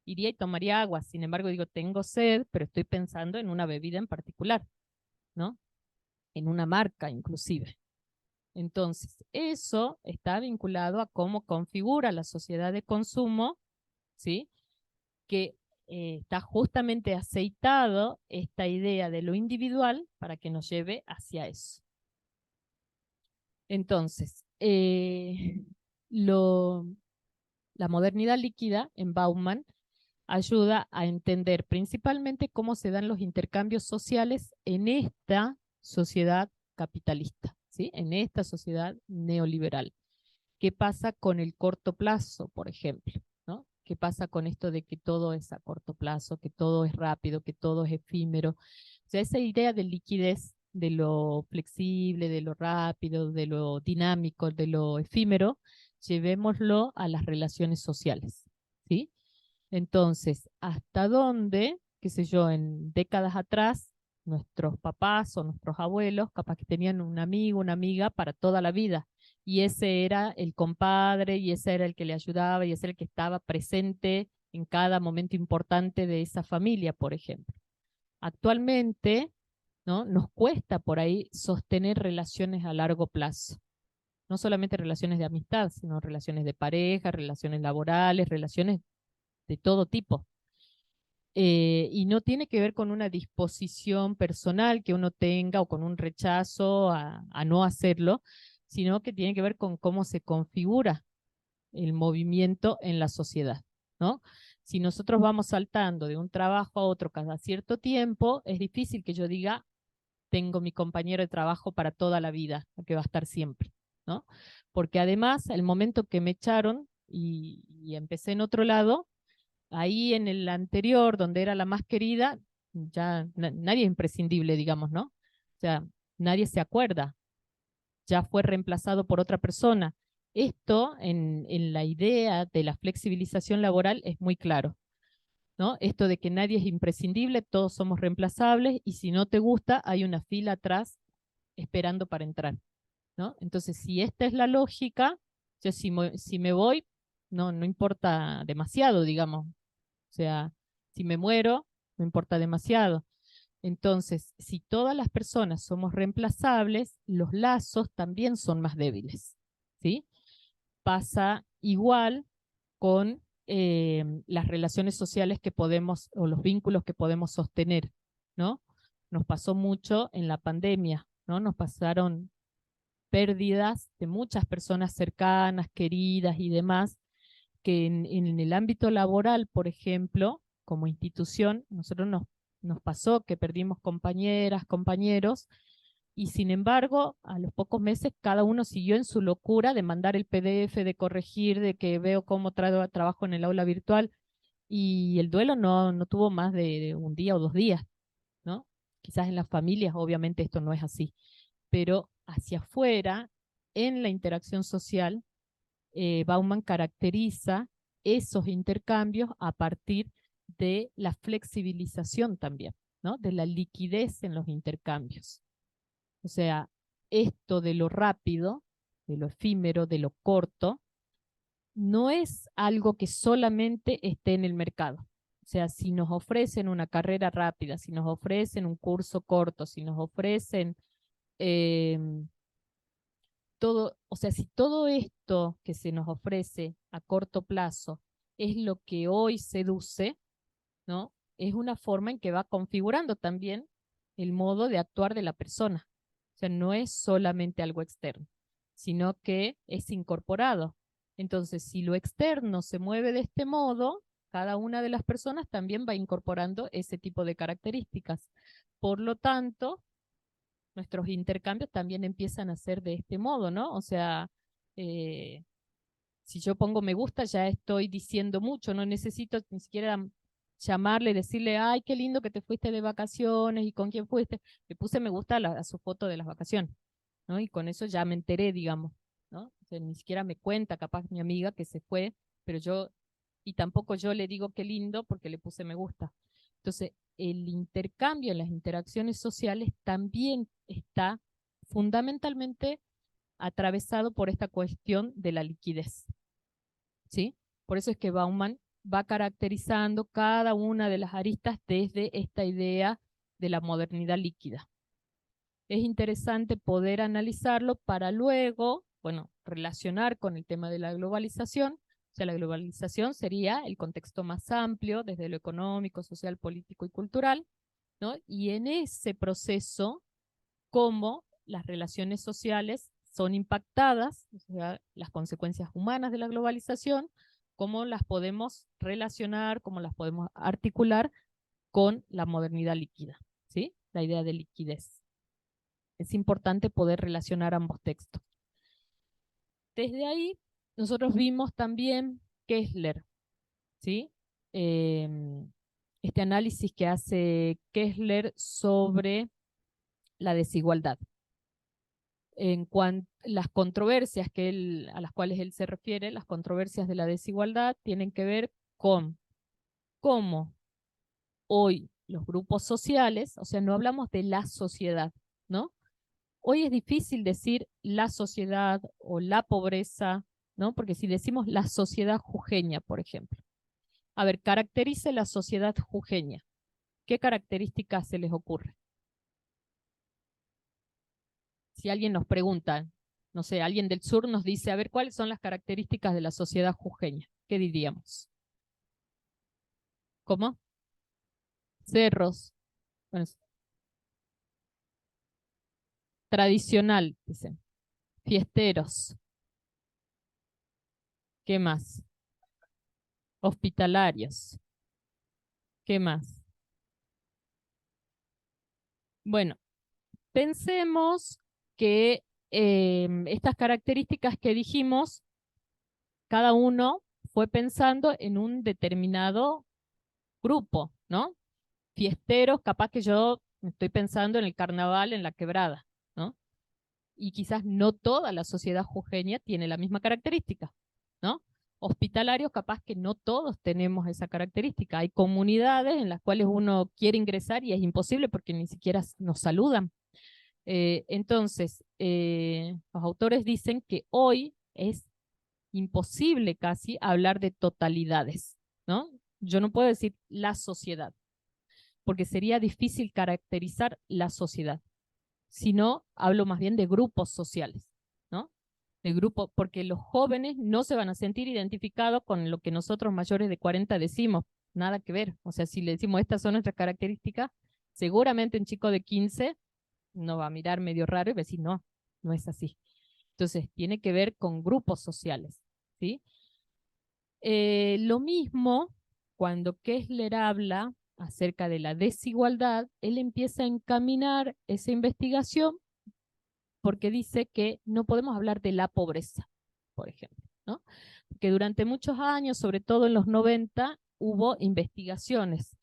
iría y tomaría agua. Sin embargo, digo, tengo sed, pero estoy pensando en una bebida en particular, ¿no? En una marca inclusive. Entonces, eso está vinculado a cómo configura la sociedad de consumo, ¿sí? Que está justamente aceitado esta idea de lo individual para que nos lleve hacia eso. Entonces, la modernidad líquida en Bauman ayuda a entender principalmente cómo se dan los intercambios sociales en esta sociedad capitalista, ¿sí? En esta sociedad neoliberal. ¿Qué pasa con el corto plazo, por ejemplo? ¿No? ¿Qué pasa con esto de que todo es a corto plazo, que todo es rápido, que todo es efímero? O sea, esa idea de liquidez, de lo flexible, de lo rápido, de lo dinámico, de lo efímero, llevémoslo a las relaciones sociales, ¿sí? Entonces, ¿hasta dónde, qué sé yo, en décadas atrás, nuestros papás o nuestros abuelos capaz que tenían un amigo, una amiga para toda la vida? Y ese era el compadre, y ese era el que le ayudaba, y ese era el que estaba presente en cada momento importante de esa familia, por ejemplo. Actualmente, ¿no? Nos cuesta por ahí sostener relaciones a largo plazo. No solamente relaciones de amistad, sino relaciones de pareja, relaciones laborales, relaciones de todo tipo. Y no tiene que ver con una disposición personal que uno tenga o con un rechazo a no hacerlo, sino que tiene que ver con cómo se configura el movimiento en la sociedad, ¿no? Si nosotros vamos saltando de un trabajo a otro cada cierto tiempo, es difícil que yo diga, tengo mi compañero de trabajo para toda la vida, que va a estar siempre, ¿no? Porque además, el momento que me echaron y empecé en otro lado, ahí en el anterior, donde era la más querida, ya nadie es imprescindible, digamos, ¿no? O sea, nadie se acuerda, ya fue reemplazado por otra persona. Esto en la idea de la flexibilización laboral es muy claro, ¿no? Esto de que nadie es imprescindible, todos somos reemplazables y si no te gusta, hay una fila atrás esperando para entrar, ¿no? Entonces, si esta es la lógica, yo si me voy, no importa demasiado, digamos. O sea, si me muero, no importa demasiado. Entonces, si todas las personas somos reemplazables, los lazos también son más débiles, ¿sí? Pasa igual con las relaciones sociales que podemos, o los vínculos que podemos sostener, ¿no? Nos pasó mucho en la pandemia, ¿no? Nos pasaron pérdidas de muchas personas cercanas, queridas y demás, que en el ámbito laboral, por ejemplo, como institución, nosotros nos pasó que perdimos compañeras, compañeros, y sin embargo, a los pocos meses cada uno siguió en su locura de mandar el PDF, de corregir, de que veo cómo trabajo en el aula virtual, y el duelo no tuvo más de un día o 2 días, ¿no? Quizás en las familias, obviamente esto no es así, pero hacia afuera, en la interacción social, Bauman caracteriza esos intercambios a partir de la flexibilización también, ¿no? De la liquidez en los intercambios. O sea, esto de lo rápido, de lo efímero, de lo corto, no es algo que solamente esté en el mercado. O sea, si nos ofrecen una carrera rápida, si nos ofrecen un curso corto, si nos ofrecen eh, todo, o sea, si todo esto que se nos ofrece a corto plazo es lo que hoy seduce, ¿no? Es una forma en que va configurando también el modo de actuar de la persona. O sea, no es solamente algo externo, sino que es incorporado. Entonces, si lo externo se mueve de este modo, cada una de las personas también va incorporando ese tipo de características. Por lo tanto, nuestros intercambios también empiezan a ser de este modo, ¿no? O sea, eh, si yo pongo me gusta, ya estoy diciendo mucho, no necesito ni siquiera llamarle, decirle, ay, qué lindo que te fuiste de vacaciones y con quién fuiste. Le puse me gusta a su foto de las vacaciones, ¿no? Y con eso ya me enteré, digamos, ¿no? O sea, ni siquiera me cuenta, capaz mi amiga que se fue, pero yo, y tampoco yo le digo qué lindo porque le puse me gusta. Entonces, el intercambio en las interacciones sociales también está fundamentalmente atravesado por esta cuestión de la liquidez, ¿sí? Por eso es que Bauman va caracterizando cada una de las aristas desde esta idea de la modernidad líquida. Es interesante poder analizarlo para luego, bueno, relacionar con el tema de la globalización. O sea, la globalización sería el contexto más amplio, desde lo económico, social, político y cultural, ¿no? Y en ese proceso, cómo las relaciones sociales son impactadas, o sea, las consecuencias humanas de la globalización, cómo las podemos relacionar, cómo las podemos articular con la modernidad líquida, ¿sí? La idea de liquidez. Es importante poder relacionar ambos textos. Desde ahí, nosotros vimos también Kessler, ¿sí? Este análisis que hace Kessler sobre la desigualdad. En cuanto las controversias a las cuales él se refiere, las controversias de la desigualdad, tienen que ver con cómo hoy los grupos sociales, o sea, no hablamos de la sociedad, ¿no? Hoy es difícil decir la sociedad o la pobreza, ¿no? Porque si decimos la sociedad jujeña, por ejemplo. A ver, caracterice la sociedad jujeña. ¿Qué características se les ocurre? Si alguien nos pregunta, no sé, alguien del sur nos dice, a ver, ¿cuáles son las características de la sociedad jujeña? ¿Qué diríamos? ¿Cómo? Cerros. Bueno, tradicional, dicen. Fiesteros. ¿Qué más? Hospitalarios. ¿Qué más? Bueno, pensemos que estas características que dijimos, cada uno fue pensando en un determinado grupo, ¿no? Fiesteros, capaz que yo estoy pensando en el carnaval en la quebrada, ¿no? Y quizás no toda la sociedad jujeña tiene la misma característica, ¿no? Hospitalarios, capaz que no todos tenemos esa característica. Hay comunidades en las cuales uno quiere ingresar y es imposible porque ni siquiera nos saludan. Entonces, los autores dicen que hoy es imposible casi hablar de totalidades, ¿no? Yo no puedo decir la sociedad, porque sería difícil caracterizar la sociedad, sino hablo más bien de grupos sociales, ¿no? De grupo, porque los jóvenes no se van a sentir identificados con lo que nosotros mayores de 40 decimos, nada que ver. O sea, si le decimos estas son nuestras características, seguramente un chico de 15 no va a mirar medio raro y va a decir, no, no es así. Entonces, tiene que ver con grupos sociales, ¿sí? Lo mismo, cuando Kessler habla acerca de la desigualdad, él empieza a encaminar esa investigación porque dice que no podemos hablar de la pobreza, por ejemplo, ¿no? Que durante muchos años, sobre todo en los 90, hubo investigaciones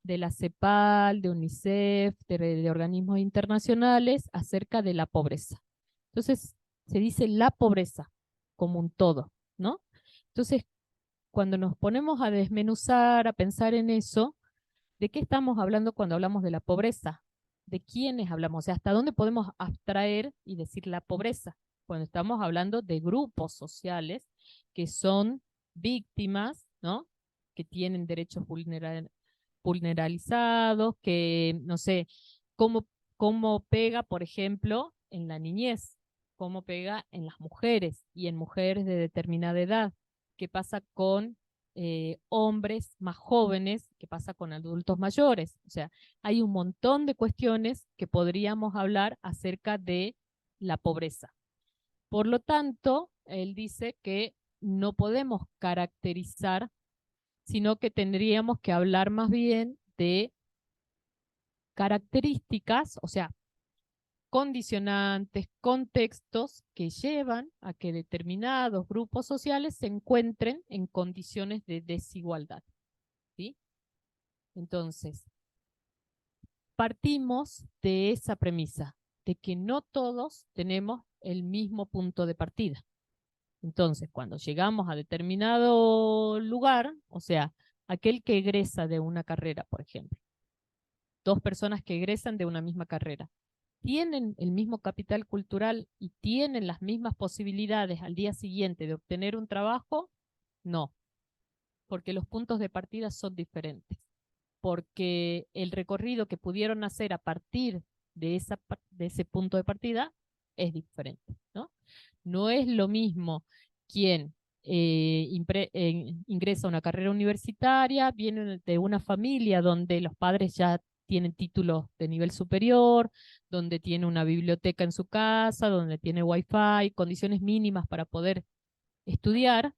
de la CEPAL, de UNICEF, de organismos internacionales acerca de la pobreza. Entonces, se dice la pobreza como un todo, ¿no? Entonces, cuando nos ponemos a desmenuzar, a pensar en eso, ¿de qué estamos hablando cuando hablamos de la pobreza? ¿De quiénes hablamos? O sea, ¿hasta dónde podemos abstraer y decir la pobreza? Cuando estamos hablando de grupos sociales que son víctimas, ¿no? Que tienen derechos vulneralizados, que, no sé, cómo pega, por ejemplo, en la niñez, cómo pega en las mujeres y en mujeres de determinada edad, qué pasa con hombres más jóvenes, qué pasa con adultos mayores. O sea, hay un montón de cuestiones que podríamos hablar acerca de la pobreza. Por lo tanto, él dice que no podemos caracterizar, sino que tendríamos que hablar más bien de características, o sea, condicionantes, contextos que llevan a que determinados grupos sociales se encuentren en condiciones de desigualdad, ¿sí? Entonces, partimos de esa premisa, de que no todos tenemos el mismo punto de partida. Entonces, cuando llegamos a determinado lugar, o sea, aquel que egresa de una carrera, por ejemplo, dos personas que egresan de una misma carrera, ¿tienen el mismo capital cultural y tienen las mismas posibilidades al día siguiente de obtener un trabajo? No, porque los puntos de partida son diferentes, porque el recorrido que pudieron hacer a partir de ese punto de partida es diferente, ¿no? No es lo mismo quien ingresa a una carrera universitaria, viene de una familia donde los padres ya tienen títulos de nivel superior, donde tiene una biblioteca en su casa, donde tiene wifi, condiciones mínimas para poder estudiar,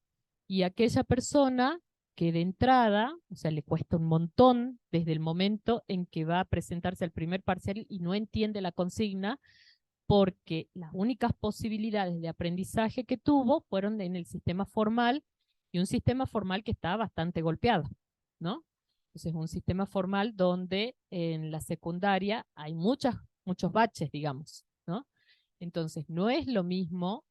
y aquella persona que de entrada, o sea, le cuesta un montón desde el momento en que va a presentarse al primer parcial y no entiende la consigna, porque las únicas posibilidades de aprendizaje que tuvo fueron en el sistema formal, y un sistema formal que está bastante golpeado, ¿no? Entonces, un sistema formal donde en la secundaria hay muchos baches, digamos, ¿no? Entonces, no es lo mismo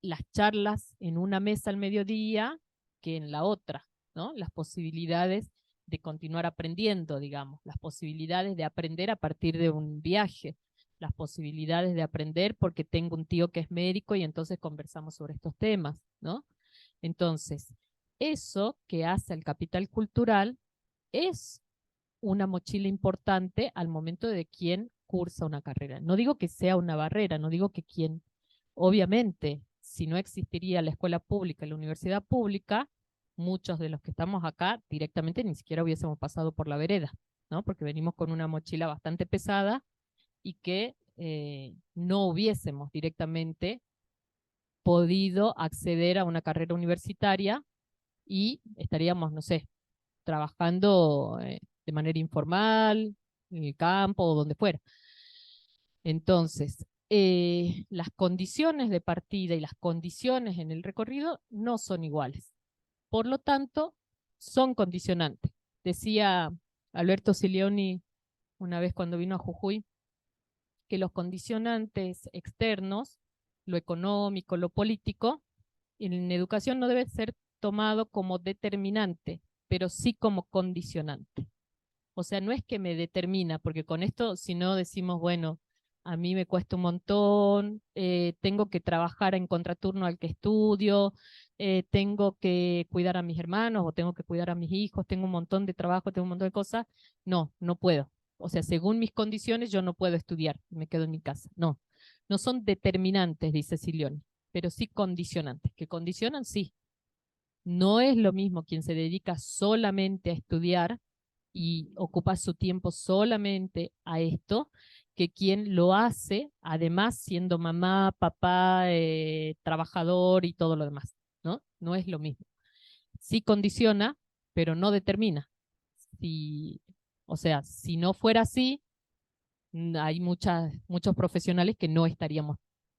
las charlas en una mesa al mediodía que en la otra, ¿no? Las posibilidades de continuar aprendiendo, digamos, las posibilidades de aprender a partir de un viaje, las posibilidades de aprender porque tengo un tío que es médico y entonces conversamos sobre estos temas, ¿no? Entonces, eso que hace el capital cultural es una mochila importante al momento de quien cursa una carrera. No digo que sea una barrera, no digo que quien, obviamente, si no existiría la escuela pública, la universidad pública, muchos de los que estamos acá directamente ni siquiera hubiésemos pasado por la vereda, ¿no? Porque venimos con una mochila bastante pesada y que no hubiésemos directamente podido acceder a una carrera universitaria y estaríamos, no sé, trabajando de manera informal, en el campo o donde fuera. Entonces, las condiciones de partida y las condiciones en el recorrido no son iguales. Por lo tanto, son condicionantes. Decía Alberto Silioni una vez cuando vino a Jujuy, que los condicionantes externos, lo económico, lo político, en educación no debe ser tomado como determinante, pero sí como condicionante. O sea, no es que me determina, porque con esto, si no decimos, bueno, a mí me cuesta un montón, tengo que trabajar en contraturno al que estudio, tengo que cuidar a mis hermanos o tengo que cuidar a mis hijos, tengo un montón de trabajo, tengo un montón de cosas. No, no puedo. O sea, según mis condiciones, yo no puedo estudiar, me quedo en mi casa. No, no son determinantes, dice Silioni, pero sí condicionantes. ¿Que condicionan? Sí. No es lo mismo quien se dedica solamente a estudiar y ocupa su tiempo solamente a esto, que quien lo hace, además siendo mamá, papá, trabajador y todo lo demás, ¿no? No es lo mismo. Sí condiciona, pero no determina. Si, o sea, si no fuera así, hay muchos profesionales que no estaríamos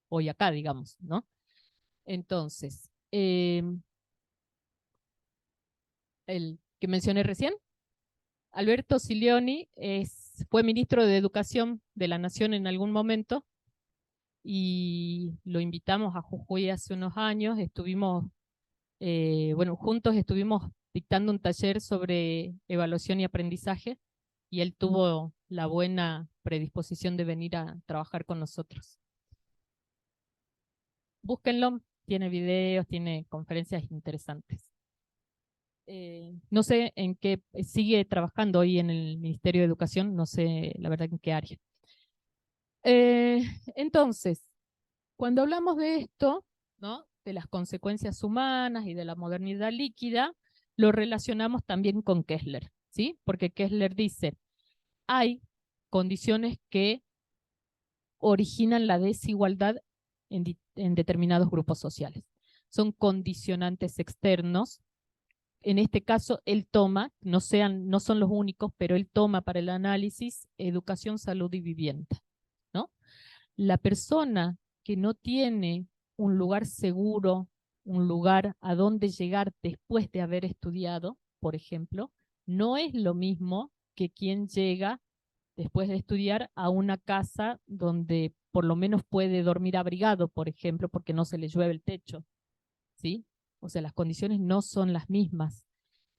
hoy acá, digamos, ¿no? Entonces, el que mencioné recién, Alberto Silioni fue ministro de Educación de la Nación en algún momento y lo invitamos a Jujuy hace unos años. Bueno, juntos estuvimos dictando un taller sobre evaluación y aprendizaje y él tuvo la buena predisposición de venir a trabajar con nosotros. Búsquenlo, tiene videos, tiene conferencias interesantes. No sé en qué sigue trabajando hoy en el Ministerio de Educación, no sé la verdad en qué área. Entonces, cuando hablamos de esto, ¿no? De las consecuencias humanas y de la modernidad líquida, lo relacionamos también con Kessler, ¿sí? Porque Kessler dice, hay condiciones que originan la desigualdad en determinados grupos sociales. Son condicionantes externos. En este caso, él toma, no son los únicos, pero él toma para el análisis educación, salud y vivienda, ¿no? La persona que no tiene un lugar seguro, un lugar a donde llegar después de haber estudiado, por ejemplo, no es lo mismo que quien llega después de estudiar a una casa donde por lo menos puede dormir abrigado, por ejemplo, porque no se le llueve el techo, ¿sí? O sea, las condiciones no son las mismas.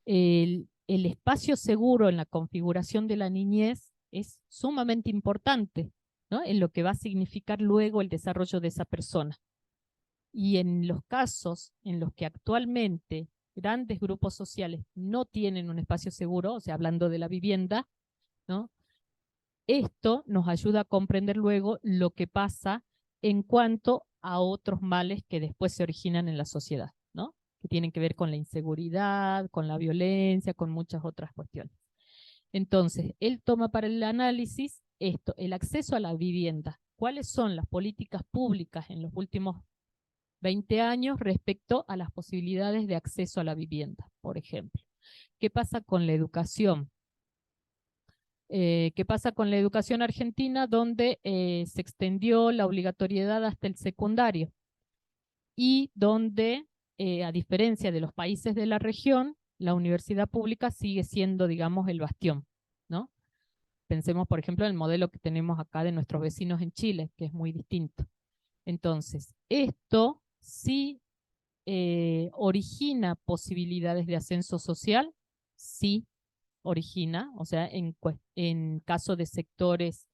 El espacio seguro en la configuración de la niñez es sumamente importante, ¿no? En lo que va a significar luego el desarrollo de esa persona. Y en los casos en los que actualmente grandes grupos sociales no tienen un espacio seguro, o sea, hablando de la vivienda, ¿no? Esto nos ayuda a comprender luego lo que pasa en cuanto a otros males que después se originan en la sociedad, ¿no? Que tienen que ver con la inseguridad, con la violencia, con muchas otras cuestiones. Entonces, él toma para el análisis esto, el acceso a la vivienda. ¿Cuáles son las políticas públicas en los últimos 20 años respecto a las posibilidades de acceso a la vivienda, por ejemplo. ¿Qué pasa con la educación? ¿Qué pasa con la educación argentina, donde se extendió la obligatoriedad hasta el secundario y donde, a diferencia de los países de la región, la universidad pública sigue siendo, digamos, el bastión, ¿no? Pensemos, por ejemplo, en el modelo que tenemos acá de nuestros vecinos en Chile, que es muy distinto. Entonces, esto sí origina posibilidades de ascenso social, sí origina, o sea, en caso de sectores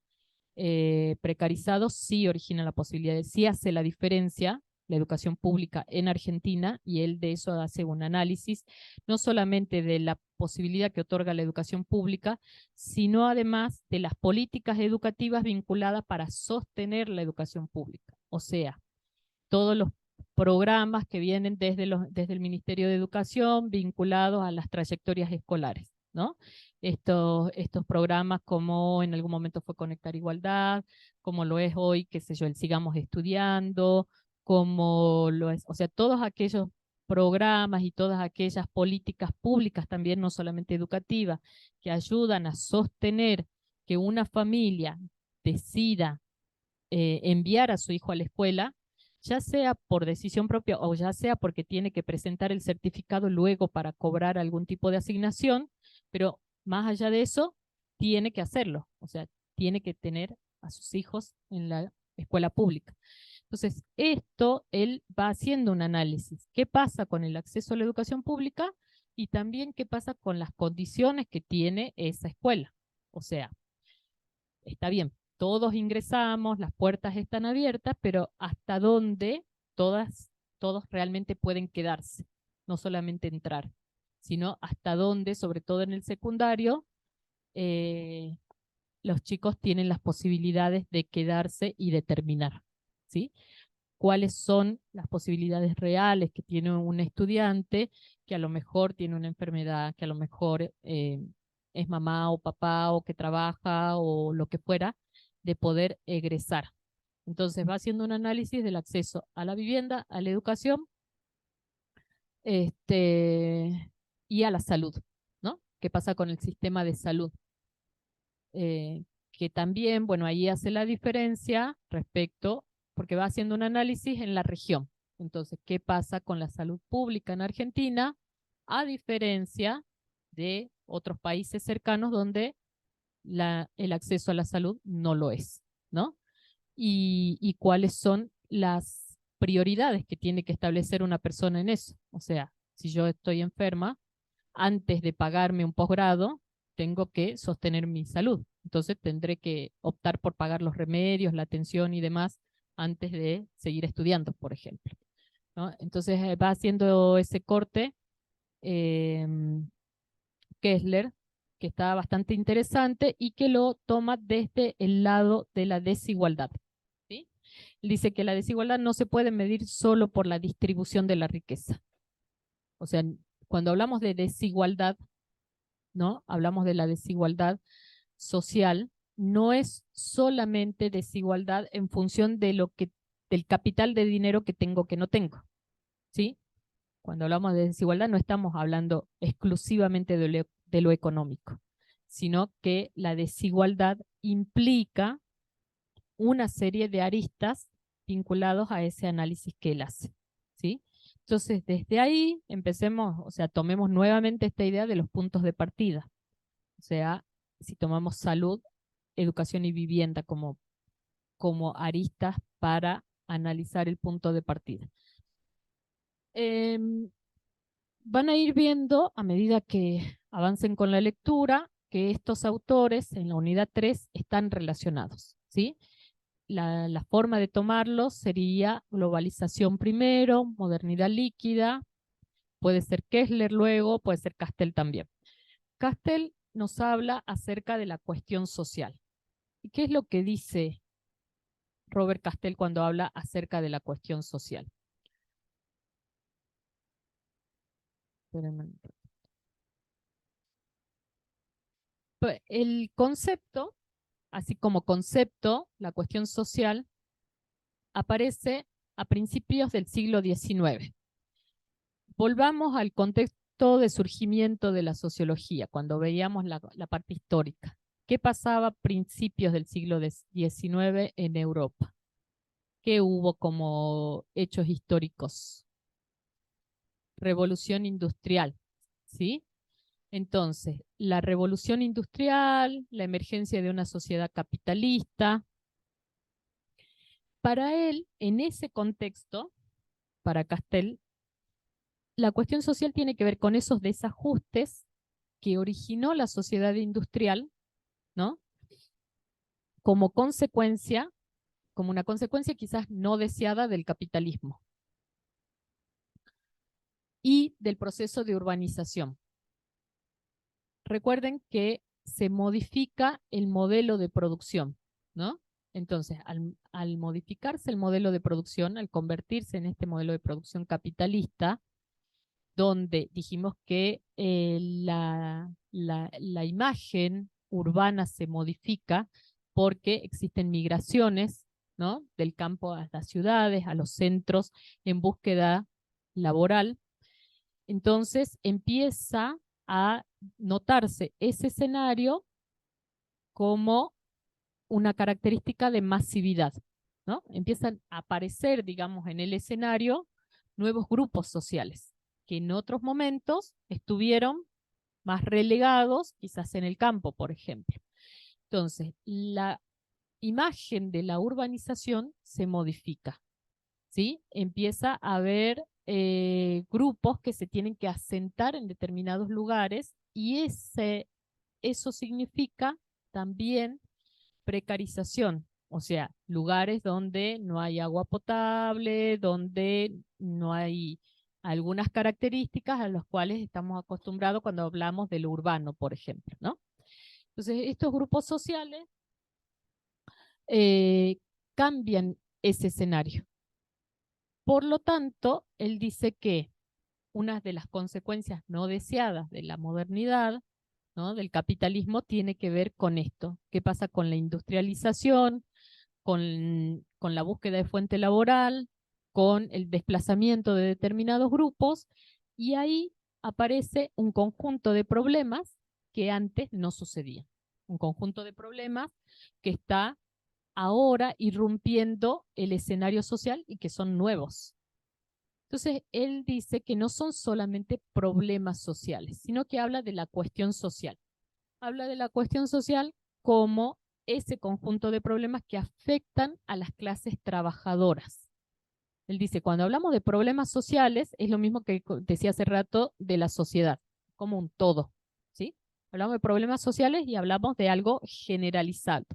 precarizados, sí origina la posibilidad, sí hace la diferencia la educación pública en Argentina, y él de eso hace un análisis, no solamente de la posibilidad que otorga la educación pública, sino además de las políticas educativas vinculadas para sostener la educación pública. O sea, todos los programas que vienen desde el Ministerio de Educación vinculados a las trayectorias escolares, ¿no? Estos programas, como en algún momento fue Conectar Igualdad, como lo es hoy, qué sé yo, el Sigamos Estudiando, como lo es, o sea, todos aquellos programas y todas aquellas políticas públicas también, no solamente educativas, que ayudan a sostener que una familia decida enviar a su hijo a la escuela, ya sea por decisión propia o ya sea porque tiene que presentar el certificado luego para cobrar algún tipo de asignación, pero más allá de eso, tiene que hacerlo, o sea, tiene que tener a sus hijos en la escuela pública. Entonces, esto él va haciendo un análisis. ¿Qué pasa con el acceso a la educación pública? Y también qué pasa con las condiciones que tiene esa escuela. O sea, está bien, todos ingresamos, las puertas están abiertas, pero hasta dónde todos realmente pueden quedarse, no solamente entrar, sino hasta dónde, sobre todo en el secundario, eh, los chicos tienen las posibilidades de quedarse y de terminar, ¿sí? ¿Cuáles son las posibilidades reales que tiene un estudiante que a lo mejor tiene una enfermedad, que a lo mejor es mamá o papá o que trabaja o lo que fuera, de poder egresar? Entonces va haciendo un análisis del acceso a la vivienda, a la educación, y a la salud, ¿no? ¿Qué pasa con el sistema de salud? Que también, bueno, ahí hace la diferencia respecto, porque va haciendo un análisis en la región. Entonces, ¿qué pasa con la salud pública en Argentina, a diferencia de otros países cercanos donde el acceso a la salud no lo es, ¿no? Y cuáles son las prioridades que tiene que establecer una persona en eso. O sea, si yo estoy enferma, antes de pagarme un posgrado, tengo que sostener mi salud. Entonces tendré que optar por pagar los remedios, la atención y demás antes de seguir estudiando, por ejemplo, ¿no? Entonces va haciendo ese corte eh, Kessler, que está bastante interesante y que lo toma desde el lado de la desigualdad, ¿sí? Dice que la desigualdad no se puede medir solo por la distribución de la riqueza. O sea, cuando hablamos de desigualdad, ¿no? Hablamos de la desigualdad social, no es solamente desigualdad en función de del capital de dinero que tengo que no tengo, ¿sí? Cuando hablamos de desigualdad no estamos hablando exclusivamente de lo económico, sino que la desigualdad implica una serie de aristas vinculados a ese análisis que él hace, ¿sí? Entonces, desde ahí empecemos, o sea, tomemos nuevamente esta idea de los puntos de partida. O sea, si tomamos salud, educación y vivienda como aristas para analizar el punto de partida. Van a ir viendo, a medida que avancen con la lectura, que estos autores en la unidad 3 están relacionados, ¿sí? La forma de tomarlos sería globalización primero, modernidad líquida, puede ser Kessler luego, puede ser Castell también. Castell nos habla acerca de la cuestión social. ¿Y qué es lo que dice Robert Castell cuando habla acerca de la cuestión social? El concepto, así como concepto, la cuestión social, aparece a principios del siglo XIX. Volvamos al contexto de surgimiento de la sociología, cuando veíamos la parte histórica. ¿Qué pasaba a principios del siglo XIX en Europa? ¿Qué hubo como hechos históricos? Revolución industrial, ¿sí? Entonces, la revolución industrial, la emergencia de una sociedad capitalista. Para él, en ese contexto, para Castel, la cuestión social tiene que ver con esos desajustes que originó la sociedad industrial, ¿no? Como consecuencia, como una consecuencia quizás no deseada del capitalismo y del proceso de urbanización. Recuerden que se modifica el modelo de producción, ¿no? Entonces, al modificarse el modelo de producción, al convertirse en este modelo de producción capitalista, donde dijimos que la imagen urbana se modifica porque existen migraciones, ¿no? Del campo a las ciudades, a los centros, en búsqueda laboral. Entonces empieza a notarse ese escenario como una característica de masividad, ¿no? Empiezan a aparecer, digamos, en el escenario nuevos grupos sociales que en otros momentos estuvieron más relegados, quizás en el campo, por ejemplo. Entonces, la imagen de la urbanización se modifica, ¿sí? Empieza a haber grupos que se tienen que asentar en determinados lugares y eso significa también precarización, o sea, lugares donde no hay agua potable, donde no hay algunas características a las cuales estamos acostumbrados cuando hablamos de lo urbano, por ejemplo, ¿no? Entonces, estos grupos sociales eh, cambian ese escenario. Por lo tanto, él dice que una de las consecuencias no deseadas de la modernidad, ¿no? Del capitalismo, tiene que ver con esto. ¿Qué pasa con la industrialización, con la búsqueda de fuente laboral, con el desplazamiento de determinados grupos? Y ahí aparece un conjunto de problemas que antes no sucedían. Un conjunto de problemas que está ahora irrumpiendo el escenario social y que son nuevos. Entonces, él dice que no son solamente problemas sociales, sino que habla de la cuestión social. Habla de la cuestión social como ese conjunto de problemas que afectan a las clases trabajadoras. Él dice, cuando hablamos de problemas sociales, es lo mismo que decía hace rato de la sociedad, como un todo, ¿sí? Hablamos de problemas sociales y hablamos de algo generalizado.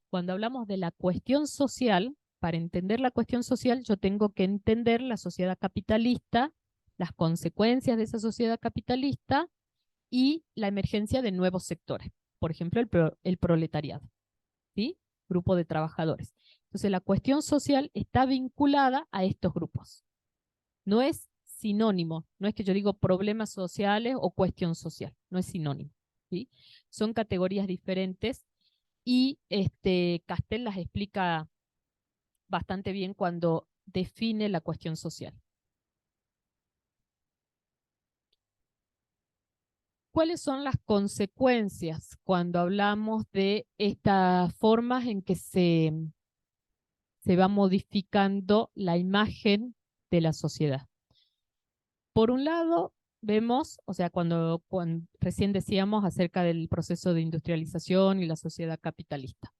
Cuando hablamos de la cuestión social, para entender la cuestión social, yo tengo que entender la sociedad capitalista, las consecuencias de esa sociedad capitalista y la emergencia de nuevos sectores. Por ejemplo, el proletariado, ¿sí? Grupo de trabajadores. Entonces, la cuestión social está vinculada a estos grupos. No es sinónimo, no es que yo digo problemas sociales o cuestión social, no es sinónimo, ¿sí? Son categorías diferentes y Castel las explica bastante bien cuando define la cuestión social. ¿Cuáles son las consecuencias cuando hablamos de estas formas en que se va modificando la imagen de la sociedad? Por un lado, vemos, o sea, cuando recién decíamos acerca del proceso de industrialización y la sociedad capitalista,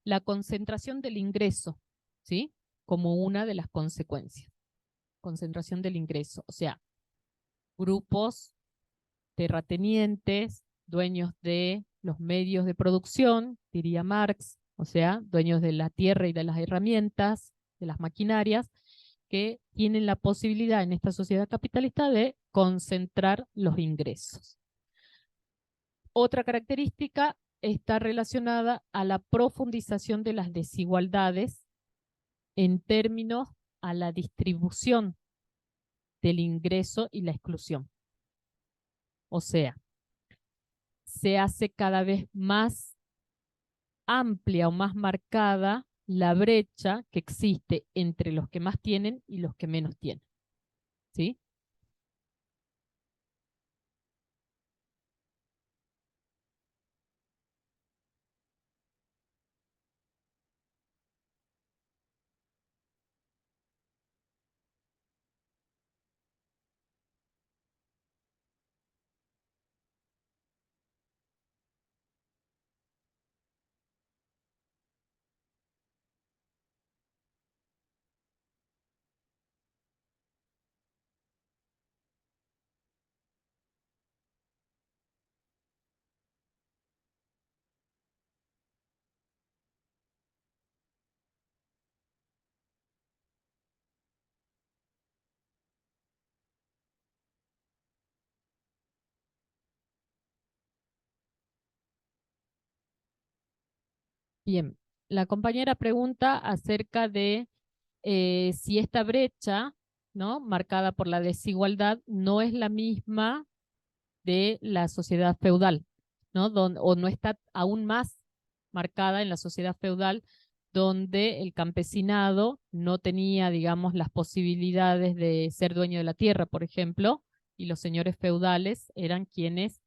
la concentración del ingreso, ¿sí? Como una de las consecuencias. Concentración del ingreso, o sea, grupos terratenientes, dueños de los medios de producción, diría Marx, o sea, dueños de la tierra y de las herramientas, de las maquinarias, que tienen la posibilidad en esta sociedad capitalista de concentrar los ingresos. Otra característica está relacionada a la profundización de las desigualdades en términos a la distribución del ingreso y la exclusión. O sea, se hace cada vez más amplia o más marcada la brecha que existe entre los que más tienen y los que menos tienen. ¿Sí? Bien. La compañera pregunta acerca de si esta brecha, ¿no?, marcada por la desigualdad, no es la misma de la sociedad feudal, ¿no? O no está aún más marcada en la sociedad feudal, donde el campesinado no tenía, digamos, las posibilidades de ser dueño de la tierra, por ejemplo, y los señores feudales eran quienes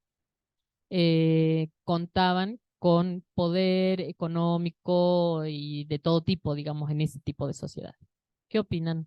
contaban con poder económico y de todo tipo, digamos, en ese tipo de sociedad. ¿Qué opinan?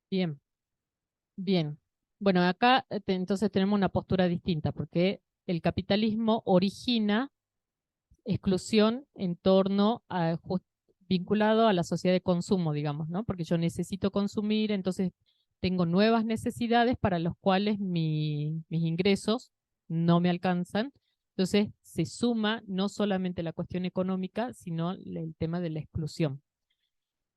Bien, bien. Bueno, acá entonces tenemos una postura distinta, porque el capitalismo origina exclusión en torno a vinculado a la sociedad de consumo, digamos, ¿no? Porque yo necesito consumir, entonces tengo nuevas necesidades para las cuales mis ingresos no me alcanzan. Entonces se suma no solamente la cuestión económica, sino el tema de la exclusión.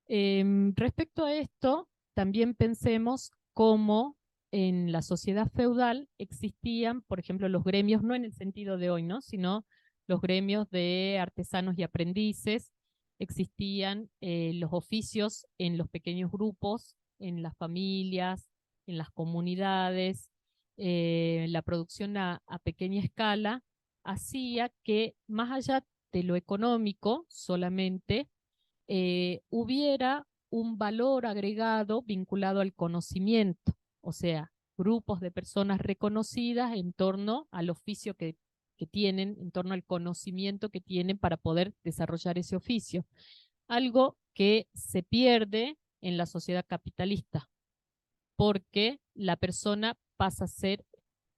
Respecto a esto, también pensemos cómo en la sociedad feudal existían, por ejemplo, los gremios, no en el sentido de hoy, ¿no?, sino los gremios de artesanos y aprendices, existían los oficios en los pequeños grupos, en las familias, en las comunidades, la producción a pequeña escala, hacía que más allá de lo económico solamente, hubiera un valor agregado vinculado al conocimiento, o sea, grupos de personas reconocidas en torno al oficio que tienen, en torno al conocimiento que tienen para poder desarrollar ese oficio. Algo que se pierde en la sociedad capitalista, porque la persona pasa a ser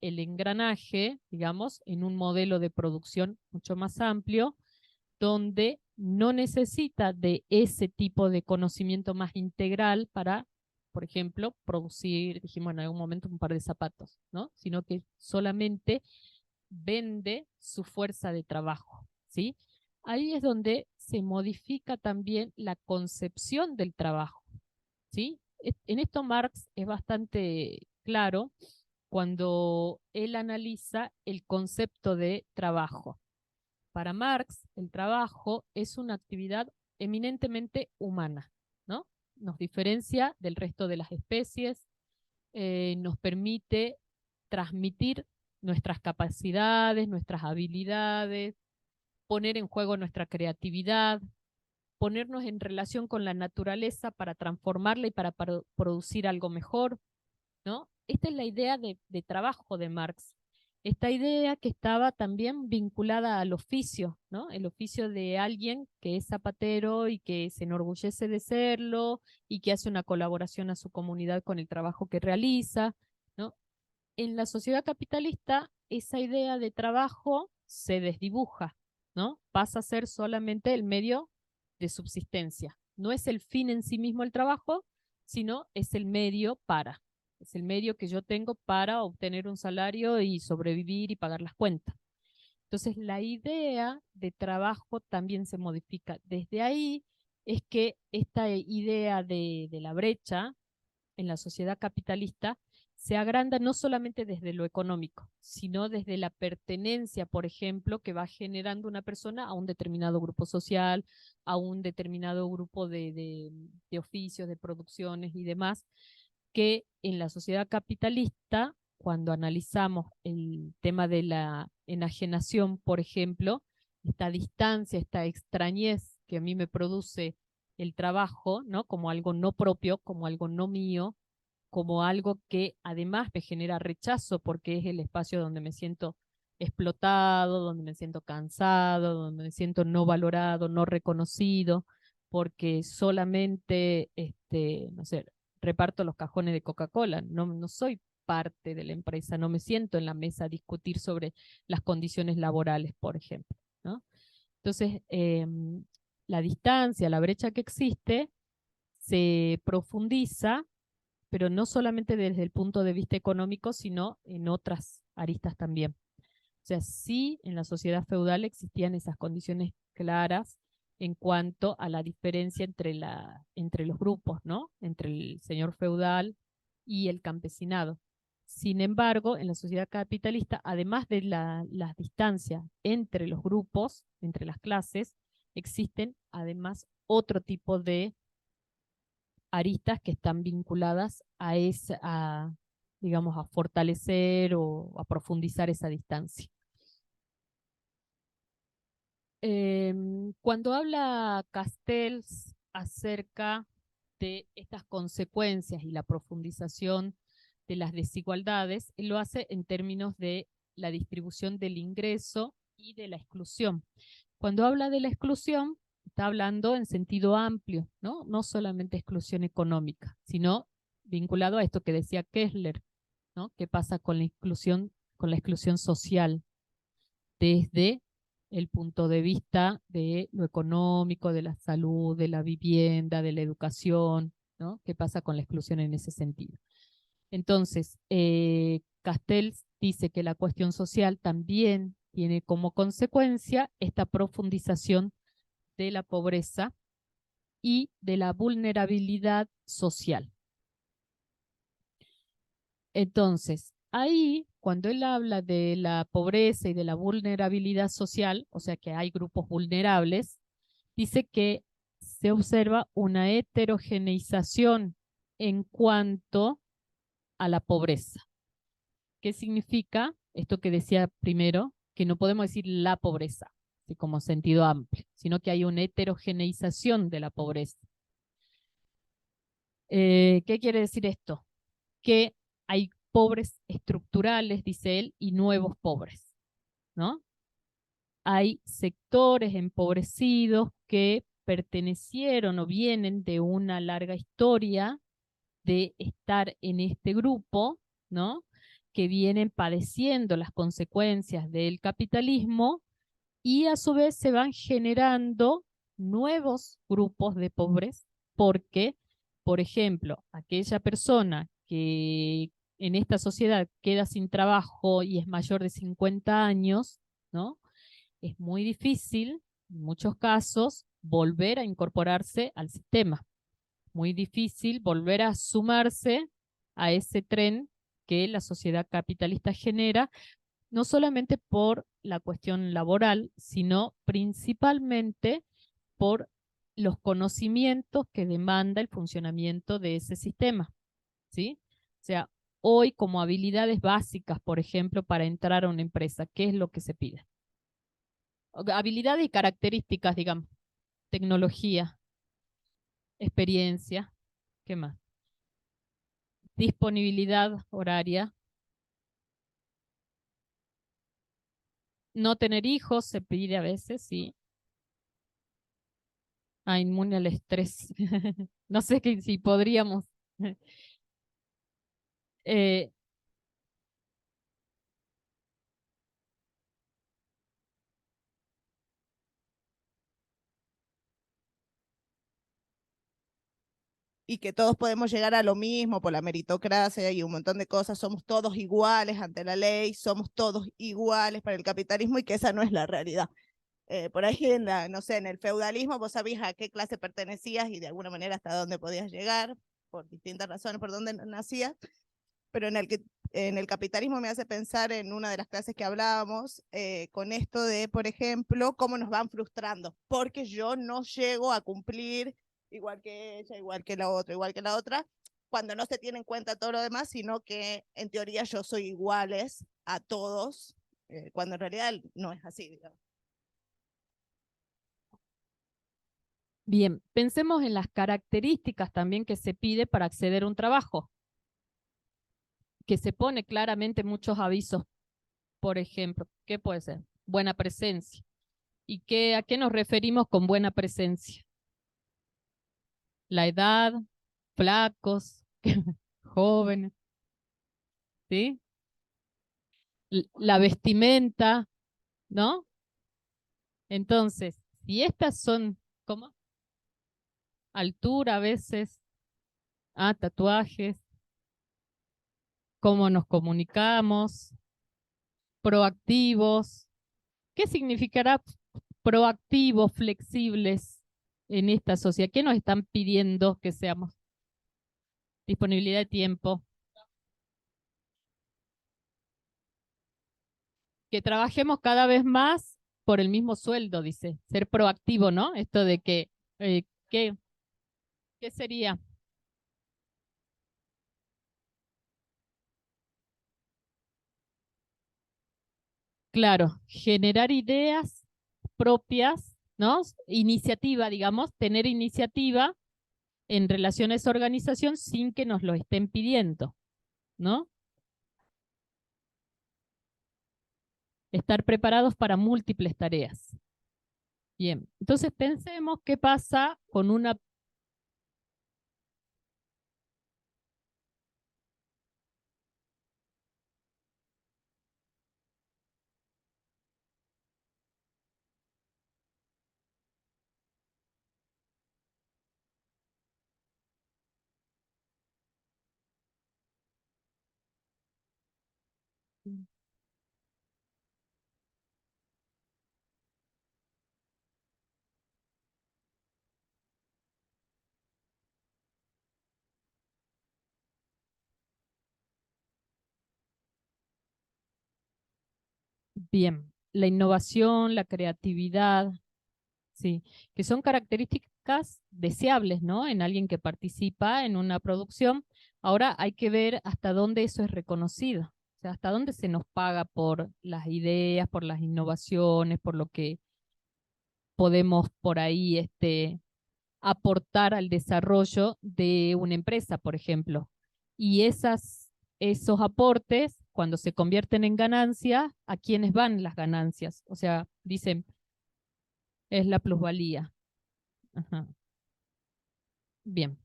el engranaje, digamos, en un modelo de producción mucho más amplio, donde no necesita de ese tipo de conocimiento más integral para, por ejemplo, producir, dijimos en algún momento, un par de zapatos, ¿no? Sino que solamente vende su fuerza de trabajo, ¿sí? Ahí es donde se modifica también la concepción del trabajo, ¿sí? En esto Marx es bastante claro cuando él analiza el concepto de trabajo. Para Marx, el trabajo es una actividad eminentemente humana, ¿no? Nos diferencia del resto de las especies, nos permite transmitir nuestras capacidades, nuestras habilidades, poner en juego nuestra creatividad, ponernos en relación con la naturaleza para transformarla y para producir algo mejor, ¿no? Esta es la idea de trabajo de Marx. esta idea que estaba también vinculada al oficio, ¿no? El oficio de alguien que es zapatero y que se enorgullece de serlo y que hace una colaboración a su comunidad con el trabajo que realiza, ¿no? En la sociedad capitalista, esa idea de trabajo se desdibuja, ¿no? Pasa a ser solamente el medio de subsistencia. No es el fin en sí mismo el trabajo, sino es el medio para. Es el medio que yo tengo para obtener un salario y sobrevivir y pagar las cuentas. Entonces, la idea de trabajo también se modifica. Desde ahí es que esta idea de la brecha en la sociedad capitalista se agranda no solamente desde lo económico, sino desde la pertenencia, por ejemplo, que va generando una persona a un determinado grupo social, a un determinado grupo de oficios, de producciones y demás, que en la sociedad capitalista, cuando analizamos el tema de la enajenación, por ejemplo, esta distancia, esta extrañez que a mí me produce el trabajo, ¿no? Como algo no propio, como algo no mío, como algo que además me genera rechazo porque es el espacio donde me siento explotado, donde me siento cansado, donde me siento no valorado, no reconocido, porque solamente, no sé, reparto los cajones de Coca-Cola, no soy parte de la empresa, no me siento en la mesa a discutir sobre las condiciones laborales, por ejemplo, ¿no? Entonces, la distancia, la brecha que existe, se profundiza, pero no solamente desde el punto de vista económico, sino en otras aristas también. O sea, sí, en la sociedad feudal existían esas condiciones claras en cuanto a la diferencia entre los grupos, ¿no? Entre el señor feudal y el campesinado. Sin embargo, en la sociedad capitalista, además de las distancias entre los grupos, entre las clases, existen además otro tipo de aristas que están vinculadas digamos, a fortalecer o a profundizar esa distancia. Cuando habla Castells acerca de estas consecuencias y la profundización de las desigualdades, él lo hace en términos de la distribución del ingreso y de la exclusión. Cuando habla de la exclusión, está hablando en sentido amplio, ¿no? No solamente exclusión económica, sino vinculado a esto que decía Kessler, ¿no? ¿Qué pasa con la exclusión social desde el punto de vista de lo económico, de la salud, de la vivienda, de la educación, ¿no? ¿Qué pasa con la exclusión en ese sentido? Entonces, Castells dice que la cuestión social también tiene como consecuencia esta profundización de la pobreza y de la vulnerabilidad social. Entonces, ahí, cuando él habla de la pobreza y de la vulnerabilidad social, o sea que hay grupos vulnerables, dice que se observa una heterogeneización en cuanto a la pobreza. ¿Qué significa esto que decía primero? Que no podemos decir la pobreza, así como sentido amplio, sino que hay una heterogeneización de la pobreza. ¿Qué quiere decir esto? Que hay pobres estructurales, dice él, y nuevos pobres, ¿no? Hay sectores empobrecidos que pertenecieron o vienen de una larga historia de estar en este grupo, ¿no? Que vienen padeciendo las consecuencias del capitalismo y a su vez se van generando nuevos grupos de pobres porque, por ejemplo, aquella persona que en esta sociedad queda sin trabajo y es mayor de 50 años, ¿no? Es muy difícil, en muchos casos, volver a incorporarse al sistema. Muy difícil volver a sumarse a ese tren que la sociedad capitalista genera, no solamente por la cuestión laboral, sino principalmente por los conocimientos que demanda el funcionamiento de ese sistema, ¿sí? O sea, hoy como habilidades básicas, por ejemplo, para entrar a una empresa, ¿qué es lo que se pide? Habilidades y características, digamos, tecnología, experiencia, ¿qué más? Disponibilidad horaria, No tener hijos se pide a veces, sí. Ah, inmune al estrés. No sé si podríamos. Eh, Y que todos podemos llegar a lo mismo por la meritocracia y un montón de cosas, somos todos iguales ante la ley, somos todos iguales para el capitalismo y que esa no es la realidad. Por ahí, no sé, en el feudalismo vos sabías a qué clase pertenecías y de alguna manera hasta dónde podías llegar, por distintas razones, por dónde nacías, pero en el capitalismo me hace pensar en una de las clases que hablábamos, con esto de, por ejemplo, cómo nos van frustrando, porque yo no llego a cumplir igual que ella, igual que la otra, cuando no se tiene en cuenta todo lo demás, sino que en teoría yo soy iguales a todos, cuando en realidad no es así, digamos. Bien, pensemos en las características también que se pide para acceder a un trabajo, que se pone claramente muchos avisos, por ejemplo, ¿qué puede ser? Buena presencia. ¿Y a qué nos referimos con buena presencia? La edad, flacos, jóvenes, ¿sí? La vestimenta, ¿no? Entonces, si estas son, ¿cómo? Altura a veces, tatuajes, cómo nos comunicamos, proactivos. ¿Qué significará proactivos, flexibles en esta sociedad? ¿Qué nos están pidiendo que seamos? Disponibilidad de tiempo, que trabajemos cada vez más por el mismo sueldo, dice, ser proactivo, ¿no? Esto de que, eh, ¿qué, qué sería? Claro, generar ideas propias, ¿no? Iniciativa, digamos, tener iniciativa en relación a esa organización sin que nos lo estén pidiendo, ¿no? Estar preparados para múltiples tareas. Bien, entonces pensemos qué pasa con una... Bien, la innovación, la creatividad, sí, que son características deseables, ¿no? En alguien que participa en una producción. Ahora hay que ver hasta dónde eso es reconocido, o sea, hasta dónde se nos paga por las ideas, por las innovaciones, por lo que podemos por ahí aportar al desarrollo de una empresa, por ejemplo. Y esos aportes, cuando se convierten en ganancias, ¿a quiénes van las ganancias? O sea, dicen, es la plusvalía. Ajá. Bien,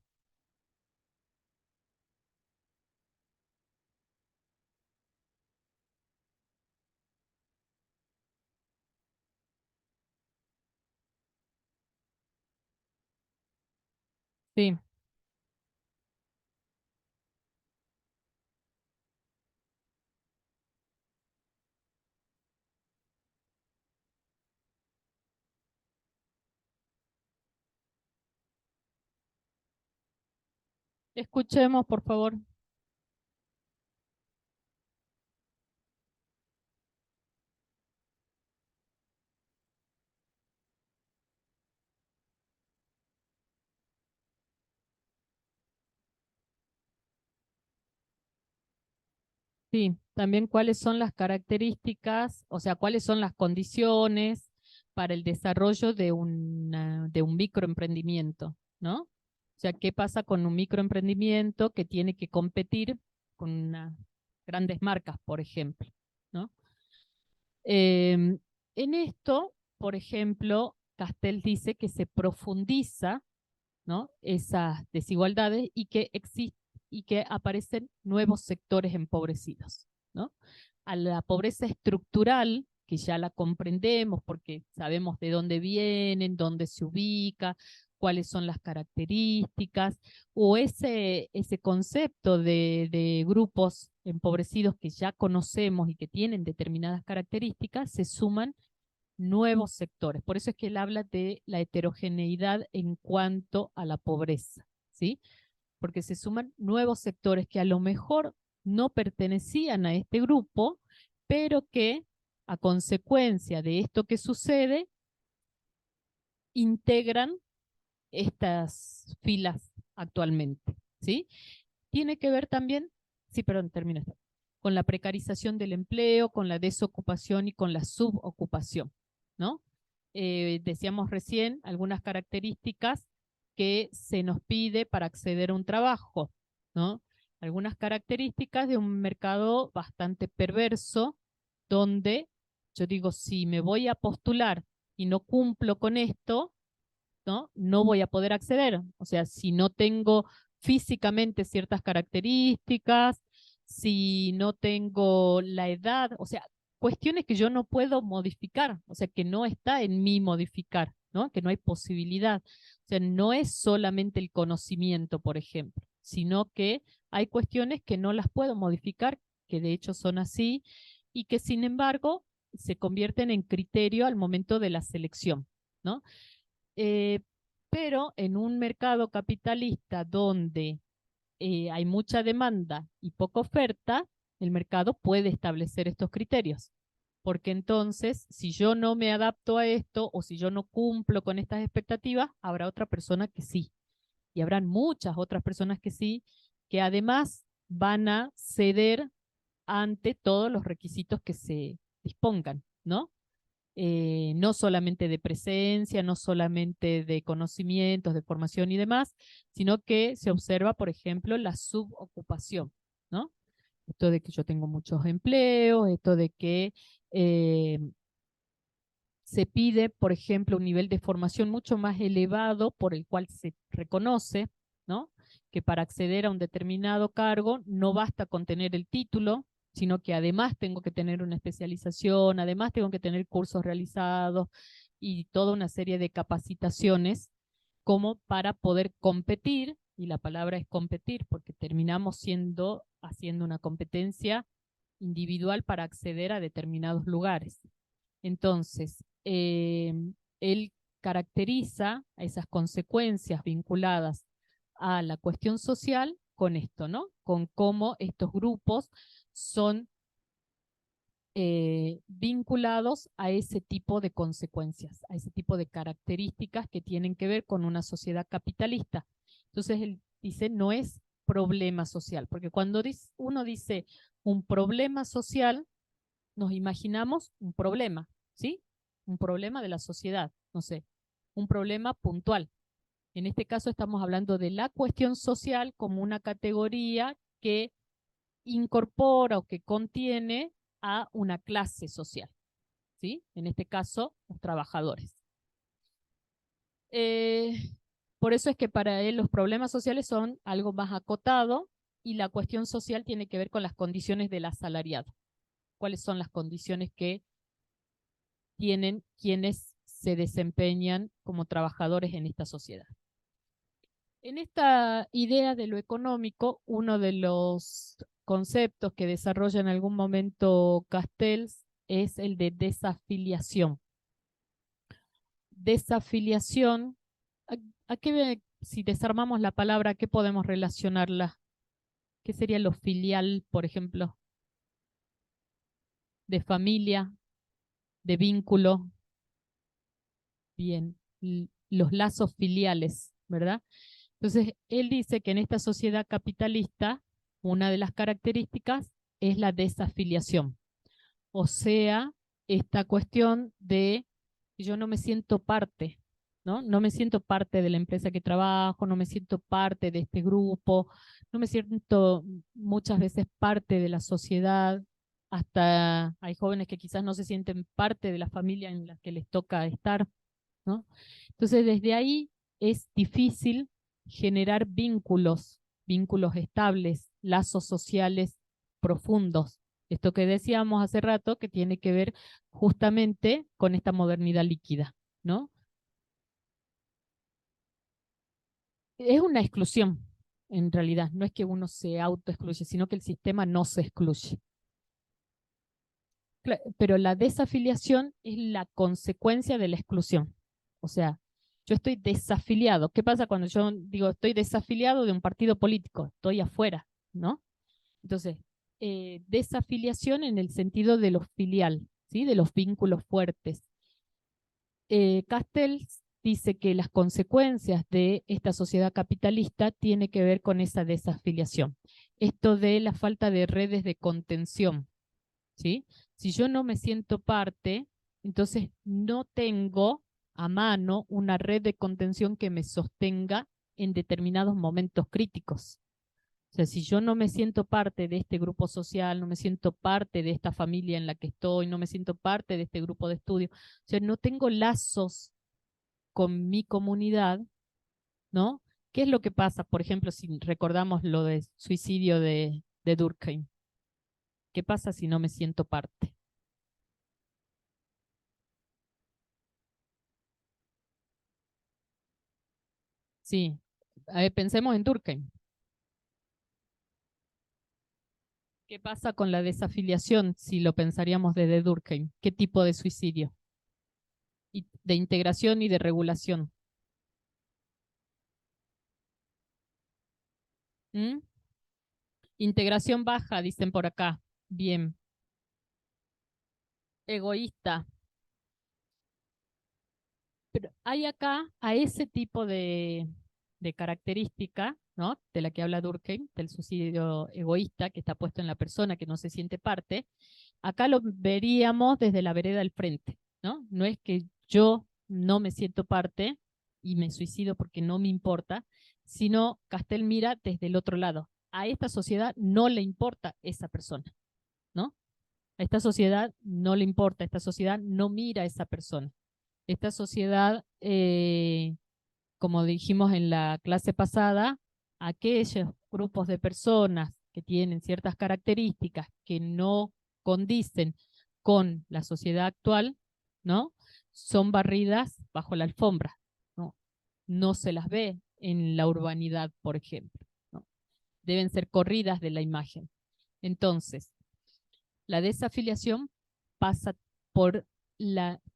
sí. Escuchemos, por favor. Sí, también cuáles son las características, o sea, cuáles son las condiciones para el desarrollo de un microemprendimiento, ¿no? O sea, ¿qué pasa con un microemprendimiento que tiene que competir con grandes marcas, por ejemplo, ¿no? En esto, por ejemplo, Castells dice que se profundiza, ¿no?, esas desigualdades y que y que aparecen nuevos sectores empobrecidos, ¿no? A la pobreza estructural, que ya la comprendemos porque sabemos de dónde vienen, dónde se ubica, cuáles son las características, o ese concepto de grupos empobrecidos que ya conocemos y que tienen determinadas características, se suman nuevos sectores. Por eso es que él habla de la heterogeneidad en cuanto a la pobreza, ¿sí? Porque se suman nuevos sectores que a lo mejor no pertenecían a este grupo, pero que a consecuencia de esto que sucede, integran estas filas actualmente, ¿sí? Tiene que ver también, sí, perdón, termino esto, con la precarización del empleo, con la desocupación y con la subocupación, ¿no? Decíamos recién algunas características que se nos pide para acceder a un trabajo, ¿no? Algunas características de un mercado bastante perverso, donde yo digo, si me voy a postular y no cumplo con esto, ¿no?, no voy a poder acceder. O sea, si no tengo físicamente ciertas características, si no tengo la edad, o sea, cuestiones que yo no puedo modificar, o sea, que no está en mí modificar, ¿no?, que no hay posibilidad. O sea, no es solamente el conocimiento, por ejemplo, sino que hay cuestiones que no las puedo modificar, que de hecho son así, y que sin embargo se convierten en criterio al momento de la selección, ¿no? Eh, pero en un mercado capitalista donde hay mucha demanda y poca oferta, el mercado puede establecer estos criterios. Porque entonces, si yo no me adapto a esto o si yo no cumplo con estas expectativas, habrá otra persona que sí. Y habrán muchas otras personas que sí, que además van a ceder ante todos los requisitos que se dispongan, ¿no? No solamente de presencia, no solamente de conocimientos, de formación y demás, sino que se observa, por ejemplo, la subocupación, ¿no? Esto de que yo tengo muchos empleos, esto de que eh, se pide, por ejemplo, un nivel de formación mucho más elevado por el cual se reconoce, ¿no?, que para acceder a un determinado cargo no basta con tener el título, sino que además tengo que tener una especialización, además tengo que tener cursos realizados y toda una serie de capacitaciones como para poder competir, y la palabra es competir, porque terminamos haciendo una competencia individual para acceder a determinados lugares. Entonces, él caracteriza a esas consecuencias vinculadas a la cuestión social con esto, ¿no? Con cómo estos grupos son vinculados a ese tipo de consecuencias, a ese tipo de características que tienen que ver con una sociedad capitalista. Entonces, él dice, no es problema social, porque cuando uno dice un problema social, nos imaginamos un problema, ¿sí? Un problema de la sociedad, no sé, un problema puntual. En este caso estamos hablando de la cuestión social como una categoría que incorpora o que contiene a una clase social, ¿sí? En este caso, los trabajadores. Por eso es que para él los problemas sociales son algo más acotado y la cuestión social tiene que ver con las condiciones del asalariado. ¿Cuáles son las condiciones que tienen quienes se desempeñan como trabajadores en esta sociedad? En esta idea de lo económico, uno de los conceptos que desarrolla en algún momento Castells es el de desafiliación. Desafiliación, ¿a qué, si desarmamos la palabra, ¿a qué podemos relacionarla? ¿Qué sería lo filial, por ejemplo? De familia, de vínculo. Bien, los lazos filiales, ¿verdad? Entonces, él dice que en esta sociedad capitalista, una de las características es la desafiliación. O sea, esta cuestión de que yo no me siento parte, ¿no? No me siento parte de la empresa que trabajo, no me siento parte de este grupo, no me siento muchas veces parte de la sociedad, hasta hay jóvenes que quizás no se sienten parte de la familia en la que les toca estar, ¿no? Entonces, desde ahí es difícil generar vínculos estables, lazos sociales profundos. Esto que decíamos hace rato, que tiene que ver justamente con esta modernidad líquida, ¿no? Es una exclusión, en realidad. No es que uno se autoexcluye, sino que el sistema no se excluye. Pero la desafiliación es la consecuencia de la exclusión. O sea, yo estoy desafiliado. ¿Qué pasa cuando yo digo estoy desafiliado de un partido político? Estoy afuera, ¿no? Entonces, desafiliación en el sentido de lo filial, ¿sí? De los vínculos fuertes. Castells dice que las consecuencias de esta sociedad capitalista tiene que ver con esa desafiliación. Esto de la falta de redes de contención, ¿sí? Si yo no me siento parte, entonces no tengo a mano una red de contención que me sostenga en determinados momentos críticos. O sea, si yo no me siento parte de este grupo social, no me siento parte de esta familia en la que estoy, no me siento parte de este grupo de estudio, o sea, no tengo lazos con mi comunidad, ¿no? ¿Qué es lo que pasa, por ejemplo, si recordamos lo de suicidio de Durkheim? ¿Qué pasa si no me siento parte? Sí, a ver, pensemos en Durkheim. ¿Qué pasa con la desafiliación si lo pensaríamos desde Durkheim? ¿Qué tipo de suicidio? Y de integración y de regulación. ¿Mm? Integración baja, dicen por acá. Bien. Egoísta. Pero hay acá a ese tipo de característica, ¿no? De la que habla Durkheim, del suicidio egoísta que está puesto en la persona que no se siente parte. Acá lo veríamos desde la vereda del frente, ¿no? No es que yo no me siento parte y me suicido porque no me importa, sino Castel mira desde el otro lado. A esta sociedad no le importa esa persona, ¿no? A esta sociedad no le importa, esta sociedad no mira a esa persona. Esta sociedad, como dijimos en la clase pasada, aquellos grupos de personas que tienen ciertas características que no condicen con la sociedad actual, ¿no? Son barridas bajo la alfombra, ¿no? No se las ve en la urbanidad, por ejemplo, ¿no? Deben ser corridas de la imagen. Entonces, la desafiliación pasa por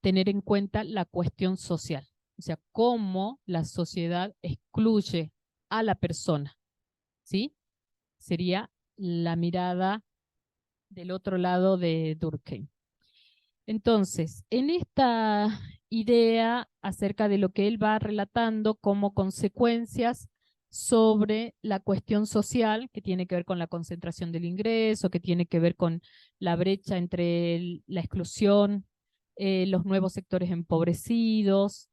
tener en cuenta la cuestión social, o sea, cómo la sociedad excluye a la persona, ¿sí? Sería la mirada del otro lado de Durkheim. Entonces, en esta idea acerca de lo que él va relatando como consecuencias sobre la cuestión social, que tiene que ver con la concentración del ingreso, que tiene que ver con la brecha entre la exclusión, los nuevos sectores empobrecidos,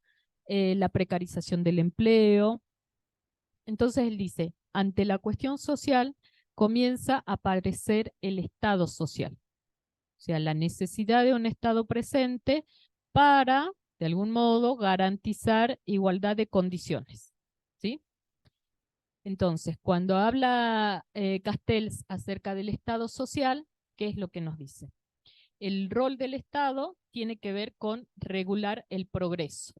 la precarización del empleo. Entonces él dice, ante la cuestión social comienza a aparecer el Estado social. O sea, la necesidad de un Estado presente para, de algún modo, garantizar igualdad de condiciones, ¿sí? Entonces, cuando habla Castells acerca del Estado social, ¿qué es lo que nos dice? El rol del Estado tiene que ver con regular el progreso.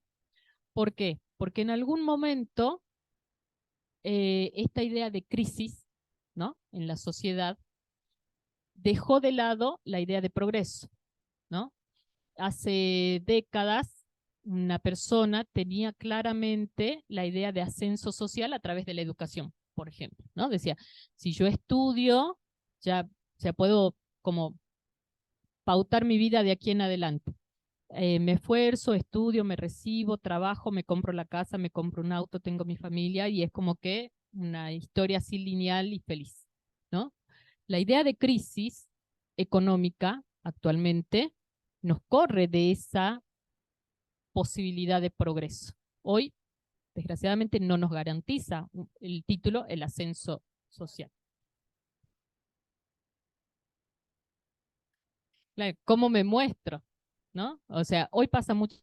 ¿Por qué? Porque en algún momento esta idea de crisis, ¿no? En la sociedad dejó de lado la idea de progreso, ¿no? Hace décadas una persona tenía claramente la idea de ascenso social a través de la educación, por ejemplo, ¿no? Decía, si yo estudio, ya puedo como pautar mi vida de aquí en adelante. Me esfuerzo, estudio, me recibo, trabajo, me compro la casa, me compro un auto, tengo mi familia y es como que una historia así lineal y feliz, ¿no? La idea de crisis económica actualmente nos corre de esa posibilidad de progreso. Hoy, desgraciadamente, no nos garantiza el título, el ascenso social. Claro, ¿cómo me muestro? ¿No? O sea, hoy pasa mucho